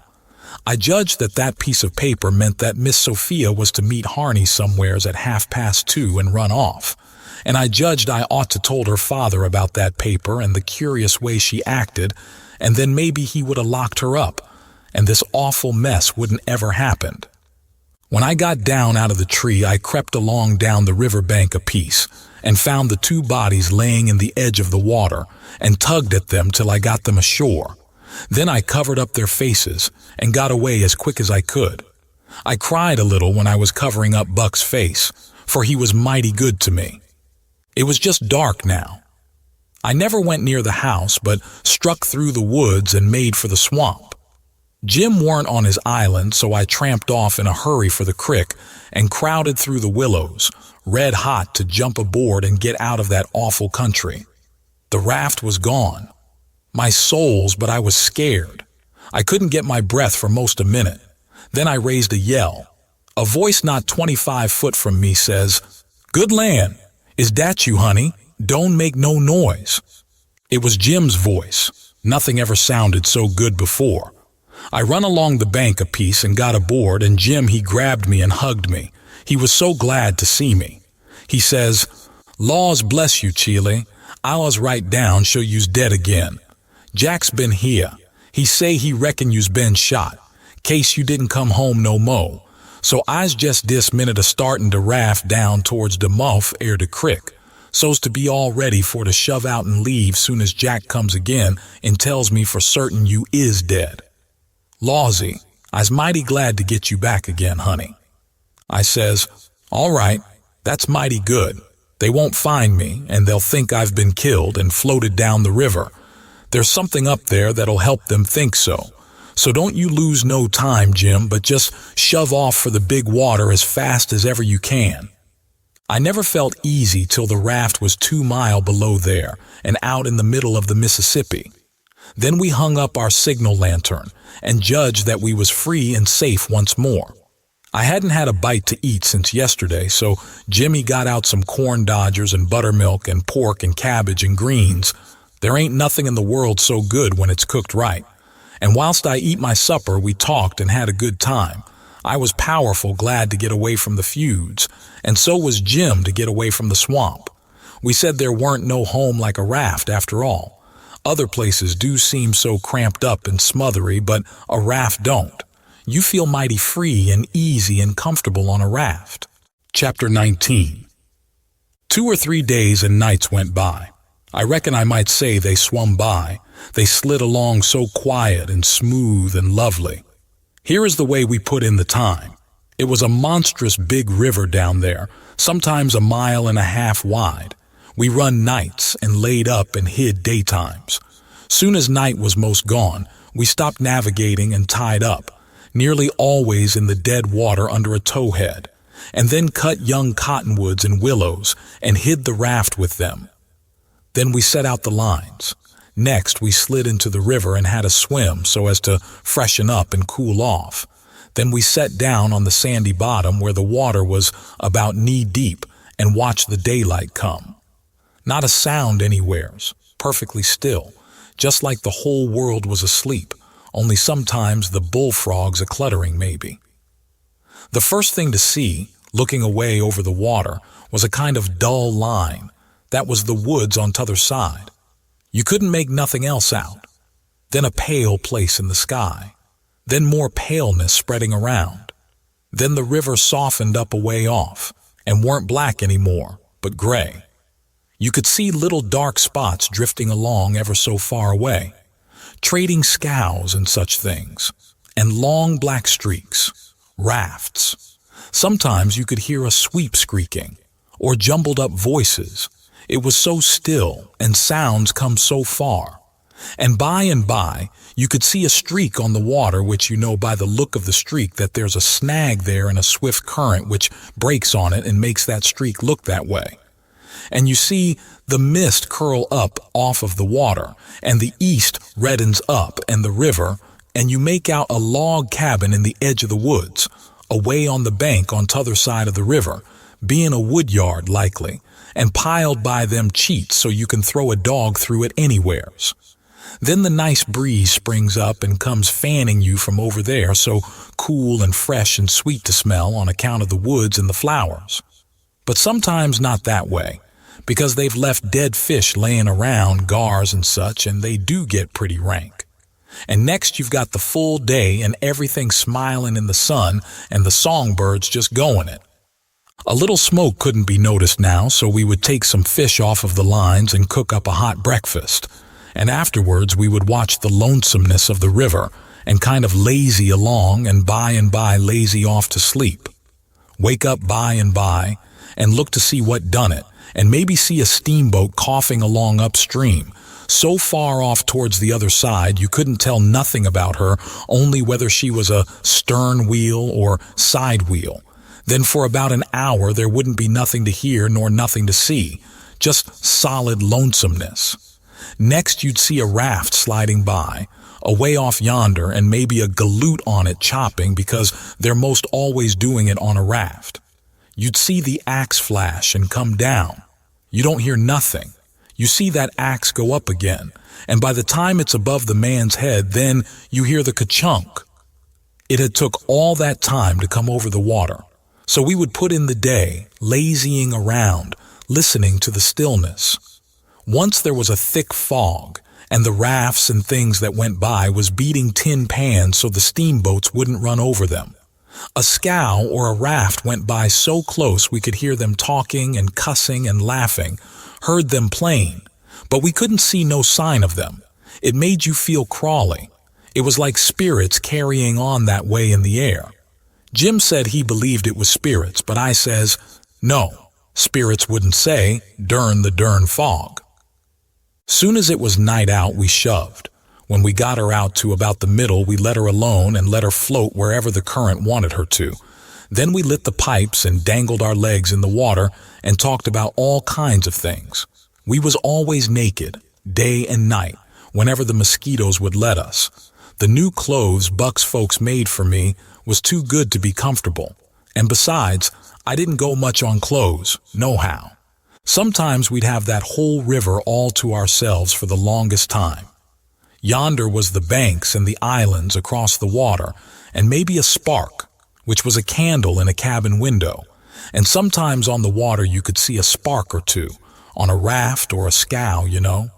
I judged that that piece of paper meant that Miss Sophia was to meet Harney somewheres at 2:30 and run off, and I judged I ought to told her father about that paper and the curious way she acted, and then maybe he would have locked her up, and this awful mess wouldn't ever happened. When I got down out of the tree, I crept along down the river bank a piece, and found the 2 bodies laying in the edge of the water, and tugged at them till I got them ashore. Then I covered up their faces and got away as quick as I could. I cried a little when I was covering up Buck's face, for he was mighty good to me. It was just dark now. I never went near the house, but struck through the woods and made for the swamp. Jim weren't on his island, so I tramped off in a hurry for the crick and crowded through the willows, red hot to jump aboard and get out of that awful country. The raft was gone. My souls, but I was scared. I couldn't get my breath for most a minute. Then I raised a yell. A voice not 25 foot from me says, "Good land, is dat you, honey? Don't make no noise." It was Jim's voice. Nothing ever sounded so good before. I run along the bank a piece and got aboard, and Jim, he grabbed me and hugged me. He was so glad to see me. He says, "Laws bless you, Chile. I was right down, show you's dead again. Jack's been here. He say he reckon you's been shot, case you didn't come home no mo. So I's just this minute a-startin' to raft down towards de muff ere de crick, so's to be all ready for to shove out and leave soon as Jack comes again and tells me for certain you is dead. Lawsy, I's mighty glad to get you back again, honey." I says, "All right, that's mighty good. They won't find me, and they'll think I've been killed and floated down the river. There's something up there that'll help them think so. So don't you lose no time, Jim, but just shove off for the big water as fast as ever you can." I never felt easy till the raft was 2 miles below there and out in the middle of the Mississippi. Then we hung up our signal lantern and judged that we was free and safe once more. I hadn't had a bite to eat since yesterday, so Jimmy got out some corn dodgers and buttermilk and pork and cabbage and greens. There ain't nothing in the world so good when it's cooked right. And whilst I eat my supper, we talked and had a good time. I was powerful glad to get away from the feuds, and so was Jim to get away from the swamp. We said there weren't no home like a raft after all. Other places do seem so cramped up and smothery, but a raft don't. You feel mighty free and easy and comfortable on a raft. Chapter 19. 2 or 3 days and nights went by. I reckon I might say they swum by. They slid along so quiet and smooth and lovely. Here is the way we put in the time. It was a monstrous big river down there, sometimes 1.5 miles wide. We run nights and laid up and hid daytimes. Soon as night was most gone, we stopped navigating and tied up, nearly always in the dead water under a towhead, and then cut young cottonwoods and willows and hid the raft with them. Then we set out the lines. Next, we slid into the river and had a swim so as to freshen up and cool off. Then we sat down on the sandy bottom where the water was about knee-deep and watched the daylight come. Not a sound anywheres, perfectly still, just like the whole world was asleep, only sometimes the bullfrogs a-cluttering maybe. The first thing to see, looking away over the water, was a kind of dull line. That was the woods on t'other side. You couldn't make nothing else out. Then a pale place in the sky. Then more paleness spreading around. Then the river softened up a way off, and weren't black anymore, but gray. You could see little dark spots drifting along ever so far away, trading scows and such things, and long black streaks, rafts. Sometimes you could hear a sweep squeaking, or jumbled up voices. It was so still, and sounds come so far. And by, you could see a streak on the water, which you know by the look of the streak that there's a snag there in a swift current which breaks on it and makes that streak look that way. And you see the mist curl up off of the water, and the east reddens up and the river, and you make out a log cabin in the edge of the woods, away on the bank on t'other side of the river, being a wood yard likely, and piled by them cheats so you can throw a dog through it anywheres. Then the nice breeze springs up and comes fanning you from over there, so cool and fresh and sweet to smell on account of the woods and the flowers. But sometimes not that way, because they've left dead fish laying around, gars and such, and they do get pretty rank. And next you've got the full day and everything smiling in the sun and the songbirds just going it. A little smoke couldn't be noticed now, so we would take some fish off of the lines and cook up a hot breakfast. And afterwards we would watch the lonesomeness of the river and kind of lazy along and by lazy off to sleep. Wake up by and look to see what done it, and maybe see a steamboat coughing along upstream, so far off towards the other side you couldn't tell nothing about her, only whether she was a stern wheel or side wheel. Then for about an hour there wouldn't be nothing to hear nor nothing to see, just solid lonesomeness. Next you'd see a raft sliding by, away off yonder, and maybe a galoot on it chopping, because they're most always doing it on a raft. You'd see the axe flash and come down. You don't hear nothing. You see that axe go up again, and by the time it's above the man's head, then you hear the ka-chunk. It had took all that time to come over the water, so we would put in the day, lazying around, listening to the stillness. Once there was a thick fog, and the rafts and things that went by was beating tin pans so the steamboats wouldn't run over them. A scow or a raft went by so close we could hear them talking and cussing and laughing, heard them plain, but we couldn't see no sign of them. It made you feel crawly. It was like spirits carrying on that way in the air. Jim said he believed it was spirits, but I says, no, spirits wouldn't say, "Durn the dern fog." Soon as it was night out, we shoved. When we got her out to about the middle, we let her alone and let her float wherever the current wanted her to. Then we lit the pipes and dangled our legs in the water and talked about all kinds of things. We was always naked, day and night, whenever the mosquitoes would let us. The new clothes Buck's folks made for me was too good to be comfortable. And besides, I didn't go much on clothes, nohow. Sometimes we'd have that whole river all to ourselves for the longest time. Yonder was the banks and the islands across the water, and maybe a spark, which was a candle in a cabin window, and sometimes on the water you could see a spark or two, on a raft or a scow, you know.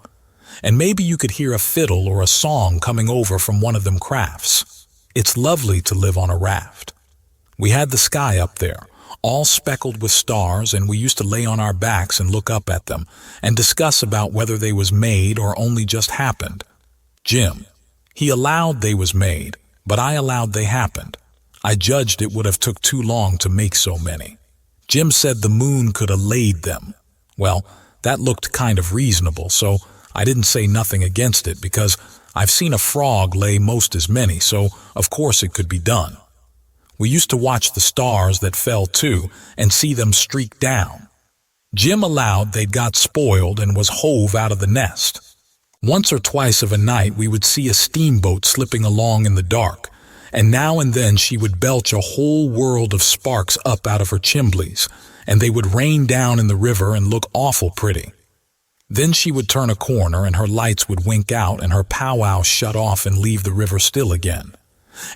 And maybe you could hear a fiddle or a song coming over from one of them crafts. It's lovely to live on a raft. We had the sky up there, all speckled with stars, and we used to lay on our backs and look up at them and discuss about whether they was made or only just happened. Jim, he allowed they was made, but I allowed they happened. I judged it would have took too long to make so many. Jim said the moon could have laid them. Well, that looked kind of reasonable, so I didn't say nothing against it because I've seen a frog lay most as many, so of course it could be done. We used to watch the stars that fell too and see them streak down. Jim allowed they'd got spoiled and was hove out of the nest. Once or twice of a night we would see a steamboat slipping along in the dark, and now and then she would belch a whole world of sparks up out of her chimblies, and they would rain down in the river and look awful pretty. Then she would turn a corner and her lights would wink out and her powwow shut off and leave the river still again.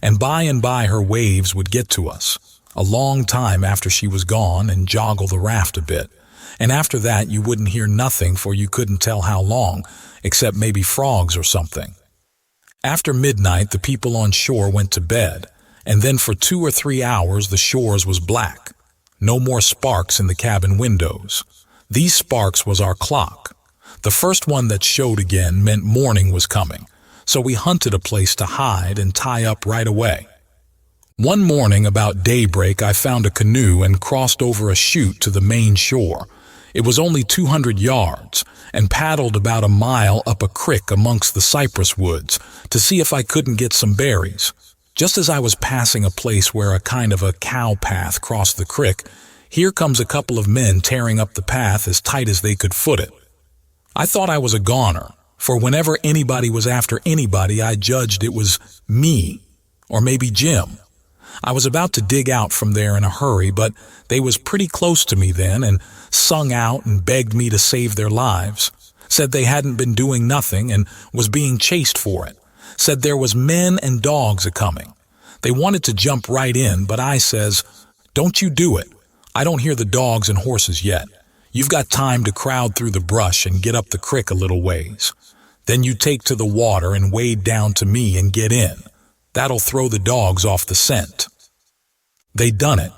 And by her waves would get to us, a long time after she was gone, and joggle the raft a bit. And after that you wouldn't hear nothing, for you couldn't tell how long, except maybe frogs or something. After midnight the people on shore went to bed, and then for 2 or 3 hours the shores was black. No more sparks in the cabin windows. These sparks was our clock. The first one that showed again meant morning was coming, so we hunted a place to hide and tie up right away. One morning about daybreak I found a canoe and crossed over a chute to the main shore. It was only 200 yards, and paddled about a mile up a creek amongst the cypress woods to see if I couldn't get some berries. Just as I was passing a place where a kind of a cow path crossed the creek, here comes a couple of men tearing up the path as tight as they could foot it. I thought I was a goner, for whenever anybody was after anybody I judged it was me, or maybe Jim. I was about to dig out from there in a hurry, but they was pretty close to me then and sung out and begged me to save their lives. Said they hadn't been doing nothing and was being chased for it. Said there was men and dogs a-coming. They wanted to jump right in, but I says, "Don't you do it. I don't hear the dogs and horses yet. You've got time to crowd through the brush and get up the creek a little ways. Then you take to the water and wade down to me and get in. That'll throw the dogs off the scent." They done it,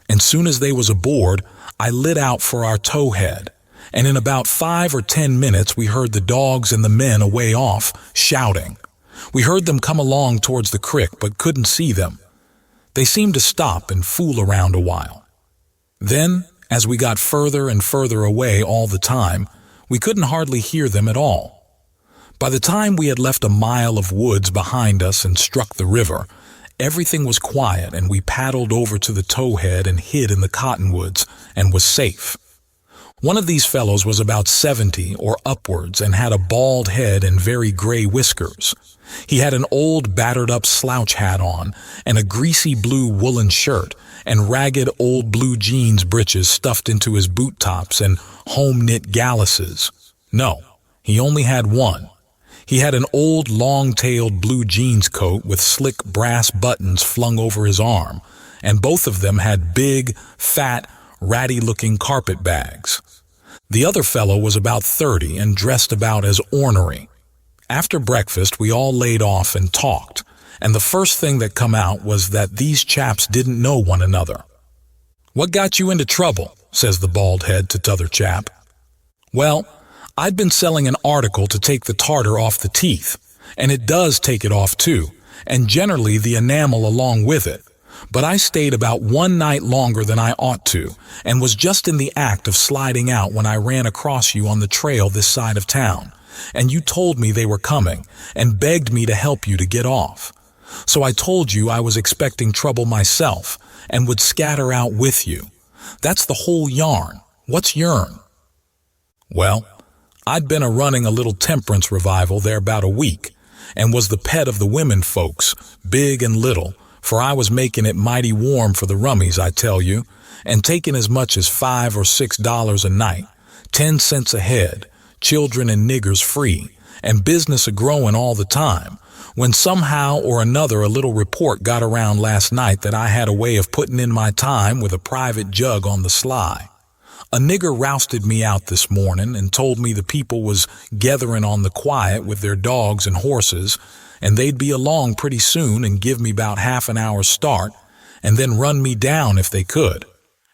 and soon as they was aboard, I lit out for our towhead, and in about 5 or 10 minutes we heard the dogs and the men away off, shouting. We heard them come along towards the creek, but couldn't see them. They seemed to stop and fool around a while. Then, as we got further and further away all the time, we couldn't hardly hear them at all. By the time we had left a mile of woods behind us and struck the river, everything was quiet, and we paddled over to the towhead and hid in the cottonwoods and was safe. One of these fellows was about 70 or upwards and had a bald head and very gray whiskers. He had an old battered-up slouch hat on and a greasy blue woolen shirt and ragged old blue jeans breeches stuffed into his boot tops and home-knit galluses. No, he only had one. He had an old long-tailed blue jeans coat with slick brass buttons flung over his arm, and both of them had big, fat, ratty-looking carpet bags. The other fellow was about 30 and dressed about as ornery. After breakfast, we all laid off and talked, and the first thing that come out was that these chaps didn't know one another. "What got you into trouble?" says the bald head to t'other chap. "Well, I'd been selling an article to take the tartar off the teeth, and it does take it off too, and generally the enamel along with it. But I stayed about 1 night longer than I ought to, and was just in the act of sliding out when I ran across you on the trail this side of town, and you told me they were coming, and begged me to help you to get off. So I told you I was expecting trouble myself and would scatter out with you. That's the whole yarn. What's yourn? Well, I'd been running a little temperance revival there about a week, and was the pet of the women folks, big and little, for I was making it mighty warm for the rummies, I tell you, and taking as much as $5 or $6 a night, 10 cents a head, children and niggers free, and business a-growing all the time, when somehow or another a little report got around last night that I had a way of putting in my time with a private jug on the sly. A nigger rousted me out this morning and told me the people was gathering on the quiet with their dogs and horses, and they'd be along pretty soon and give me about half an hour's start, and then run me down if they could.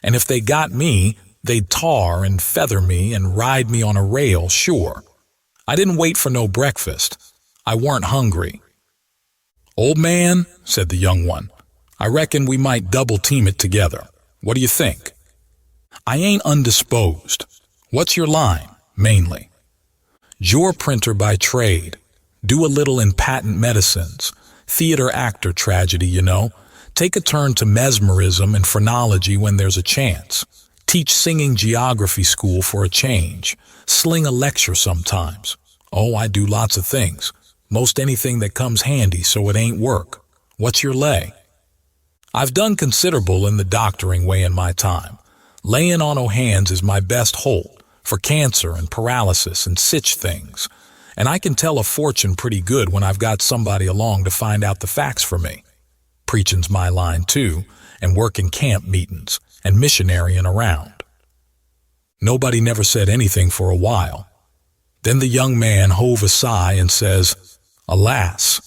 And if they got me, they'd tar and feather me and ride me on a rail, sure. I didn't wait for no breakfast. I weren't hungry. "Old man," said the young one, "I reckon we might double team it together. What do you think?" "I ain't undisposed. What's your line, mainly?" "Jure printer by trade. Do a little in patent medicines. Theater actor tragedy, you know. Take a turn to mesmerism and phrenology when there's a chance. Teach singing geography school for a change. Sling a lecture sometimes. Oh, I do lots of things. Most anything that comes handy so it ain't work. What's your lay?" "I've done considerable in the doctoring way in my time. Laying on o' hands is my best hold, for cancer and paralysis and sich things. And I can tell a fortune pretty good when I've got somebody along to find out the facts for me. Preachin's my line too, and working camp meetings, and missionarying around." Nobody never said anything for a while. Then the young man hove a sigh and says, "Alas."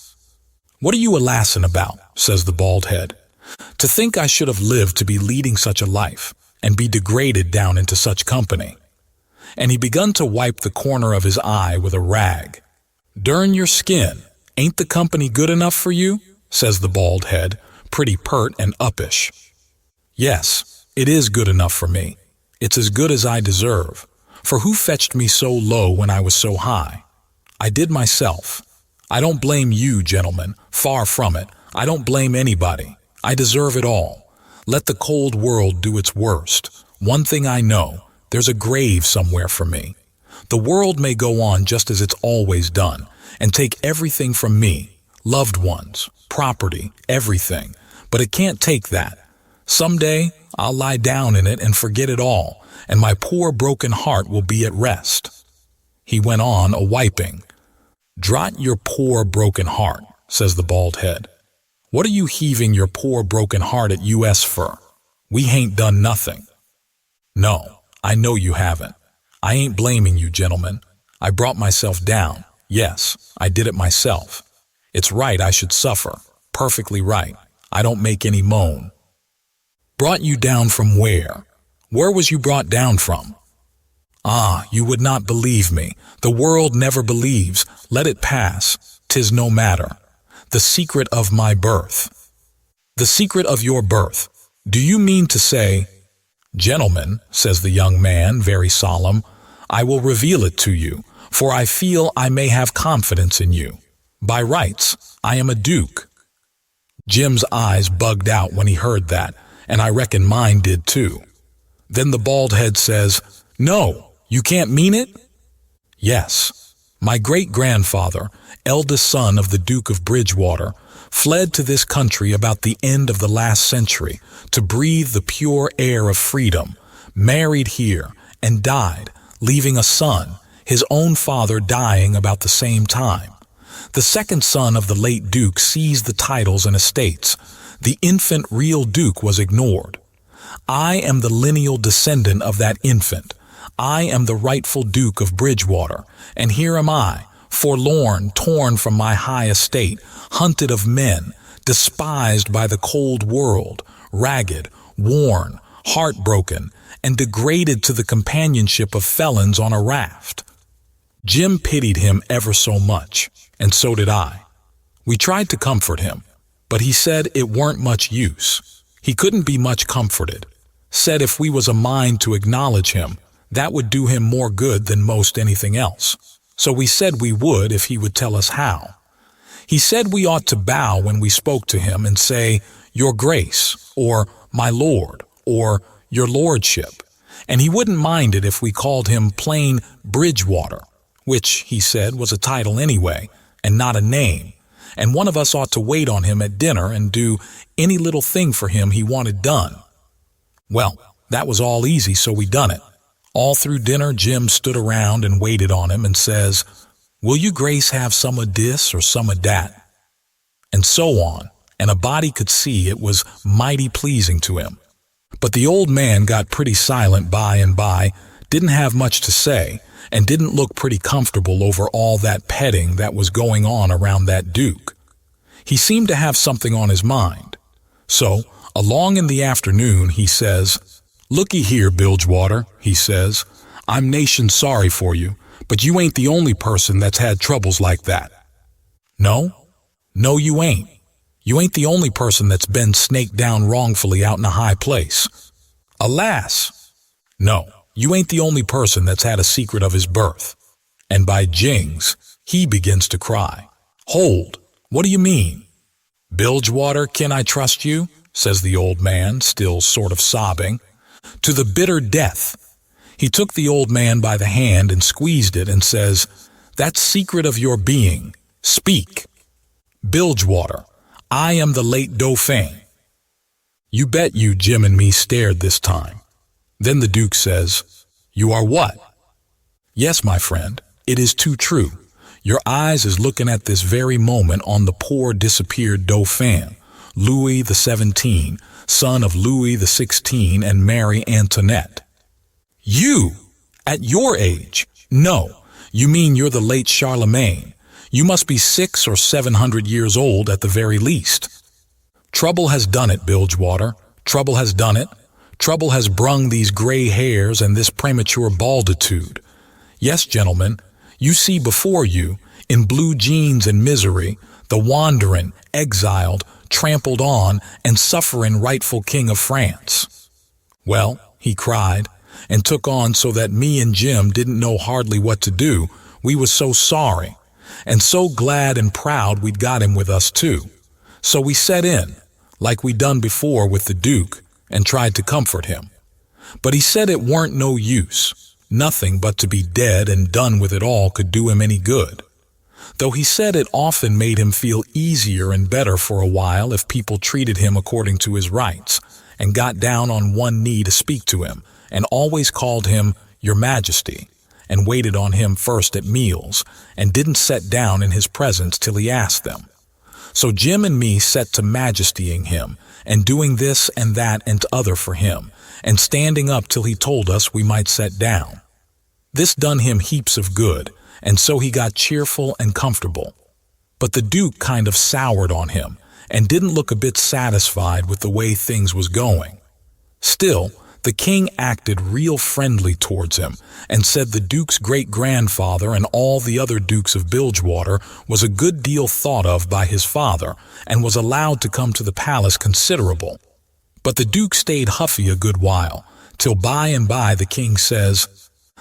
"What are you alassin' about?" says the bald head. "To think I should have lived to be leading such a life, and be degraded down into such company." And he begun to wipe the corner of his eye with a rag. "Durn your skin, ain't the company good enough for you?" says the bald head, pretty pert and uppish. "Yes, it is good enough for me. It's as good as I deserve. For who fetched me so low when I was so high? I did myself. I don't blame you, gentlemen, far from it. I don't blame anybody. I deserve it all. Let the cold world do its worst. One thing I know, there's a grave somewhere for me. The world may go on just as it's always done, and take everything from me, loved ones, property, everything, but it can't take that. Someday, I'll lie down in it and forget it all, and my poor broken heart will be at rest." He went on a-wiping. "Drot your poor broken heart," says the bald head. "What are you heaving your poor broken heart at US for? We hain't done nothing." "No, I know you haven't. I ain't blaming you, gentlemen. I brought myself down. Yes, I did it myself. It's right I should suffer. Perfectly right. I don't make any moan." "Brought you down from where? Where was you brought down from?" "Ah, you would not believe me. The world never believes. Let it pass. 'Tis no matter. The secret of my birth." "The secret of your birth? Do you mean to say—" "Gentlemen," says the young man, very solemn, "I will reveal it to you, for I feel I may have confidence in you. By rights, I am a duke." Jim's eyes bugged out when he heard that, and I reckon mine did too. Then the bald head says, "No, you can't mean it?" "Yes. My great-grandfather, eldest son of the Duke of Bridgewater, fled to this country about the end of the last century to breathe the pure air of freedom, married here, and died, leaving a son, his own father dying about the same time. The second son of the late Duke seized the titles and estates. The infant real Duke was ignored. I am the lineal descendant of that infant. I am the rightful Duke of Bridgewater, and here am I, forlorn, torn from my high estate, hunted of men, despised by the cold world, ragged, worn, heartbroken, and degraded to the companionship of felons on a raft." Jim pitied him ever so much, and so did I. We tried to comfort him, but he said it weren't much use. He couldn't be much comforted. Said if we was a mind to acknowledge him, that would do him more good than most anything else. So we said we would if he would tell us how. He said we ought to bow when we spoke to him and say, "Your Grace," or "My Lord," or "Your Lordship," and he wouldn't mind it if we called him plain Bridgewater, which, he said, was a title anyway, and not a name, and one of us ought to wait on him at dinner and do any little thing for him he wanted done. Well, that was all easy, so we done it. All through dinner, Jim stood around and waited on him and says, "Will you Grace have some of dis or some of dat?" And so on, and a body could see it was mighty pleasing to him. But the old man got pretty silent by and by, didn't have much to say, and didn't look pretty comfortable over all that petting that was going on around that Duke. He seemed to have something on his mind. So, along in the afternoon, he says, "Looky here, Bilgewater," he says, "I'm nation sorry for you, but you ain't the only person that's had troubles like that." No, you ain't. You ain't the only person that's been snaked down wrongfully out in a high place. Alas! No, you ain't the only person that's had a secret of his birth. And by jings, he begins to cry. "Hold, what do you mean?" "Bilgewater, can I trust you?" says the old man, still sort of sobbing. "To the bitter death." He took the old man by the hand and squeezed it and says, "That secret of your being, speak." "Bilgewater, I am the late Dauphin." You bet you Jim and me stared this time. Then the Duke says, "You are what?" "Yes, my friend, it is too true. Your eyes is looking at this very moment on the poor disappeared Dauphin, Louis the 17, son of Louis the 16 and Mary Antoinette." "You? At your age? No, you mean you're the late Charlemagne. You must be 600 or 700 years old at the very least." "Trouble has done it, Bilgewater. Trouble has done it. Trouble has brung these gray hairs and this premature balditude. Yes, gentlemen, you see before you, in blue jeans and misery, the wandering, exiled, trampled on, and suffering rightful King of France." "Well," he cried, and took on so that me and Jim didn't know hardly what to do, we was so sorry, and so glad and proud we'd got him with us too. So we set in, like we done before with the Duke, and tried to comfort him. But he said it weren't no use. Nothing but to be dead and done with it all could do him any good. Though he said it often made him feel easier and better for a while if people treated him according to his rights, and got down on one knee to speak to him, and always called him Your Majesty, and waited on him first at meals, and didn't set down in his presence till he asked them. So Jim and me set to majestying him, and doing this and that and other for him, and standing up till he told us we might set down. This done him heaps of good, and so he got cheerful and comfortable. But the Duke kind of soured on him, and didn't look a bit satisfied with the way things was going. Still, the king acted real friendly towards him, and said the Duke's great-grandfather and all the other Dukes of Bilgewater was a good deal thought of by his father, and was allowed to come to the palace considerable. But the Duke stayed huffy a good while, till by and by the king says,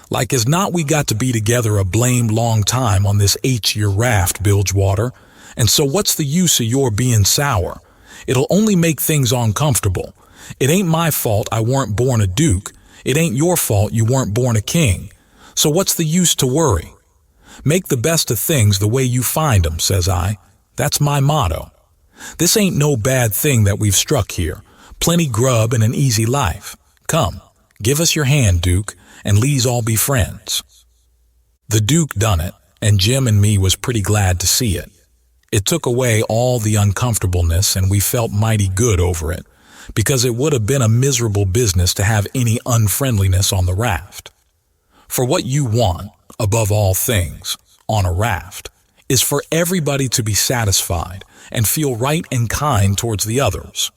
"Like as not we got to be together a blamed long time on this 8-year raft, Bilgewater, and so what's the use of your being sour? It'll only make things uncomfortable. It ain't my fault I weren't born a duke. It ain't your fault you weren't born a king. So what's the use to worry? Make the best of things the way you find 'em, says I. That's my motto. This ain't no bad thing that we've struck here. Plenty grub and an easy life. Come, give us your hand, Duke, and le's all be friends." The Duke done it, and Jim and me was pretty glad to see it. It took away all the uncomfortableness, and we felt mighty good over it, because it would have been a miserable business to have any unfriendliness on the raft. For what you want, above all things, on a raft, is for everybody to be satisfied and feel right and kind towards the others.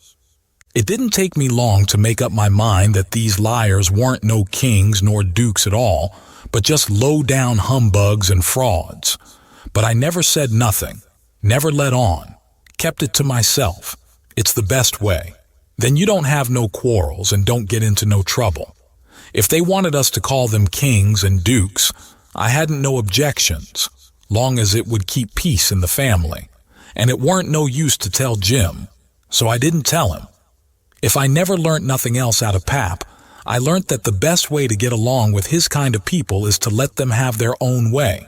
It didn't take me long to make up my mind that these liars weren't no kings nor dukes at all, but just low-down humbugs and frauds. But I never said nothing, never let on, kept it to myself. It's the best way. Then you don't have no quarrels and don't get into no trouble. If they wanted us to call them kings and dukes, I hadn't no objections, long as it would keep peace in the family. and it weren't no use to tell Jim, so I didn't tell him. If I never learnt nothing else out of Pap, I learnt that the best way to get along with his kind of people is to let them have their own way.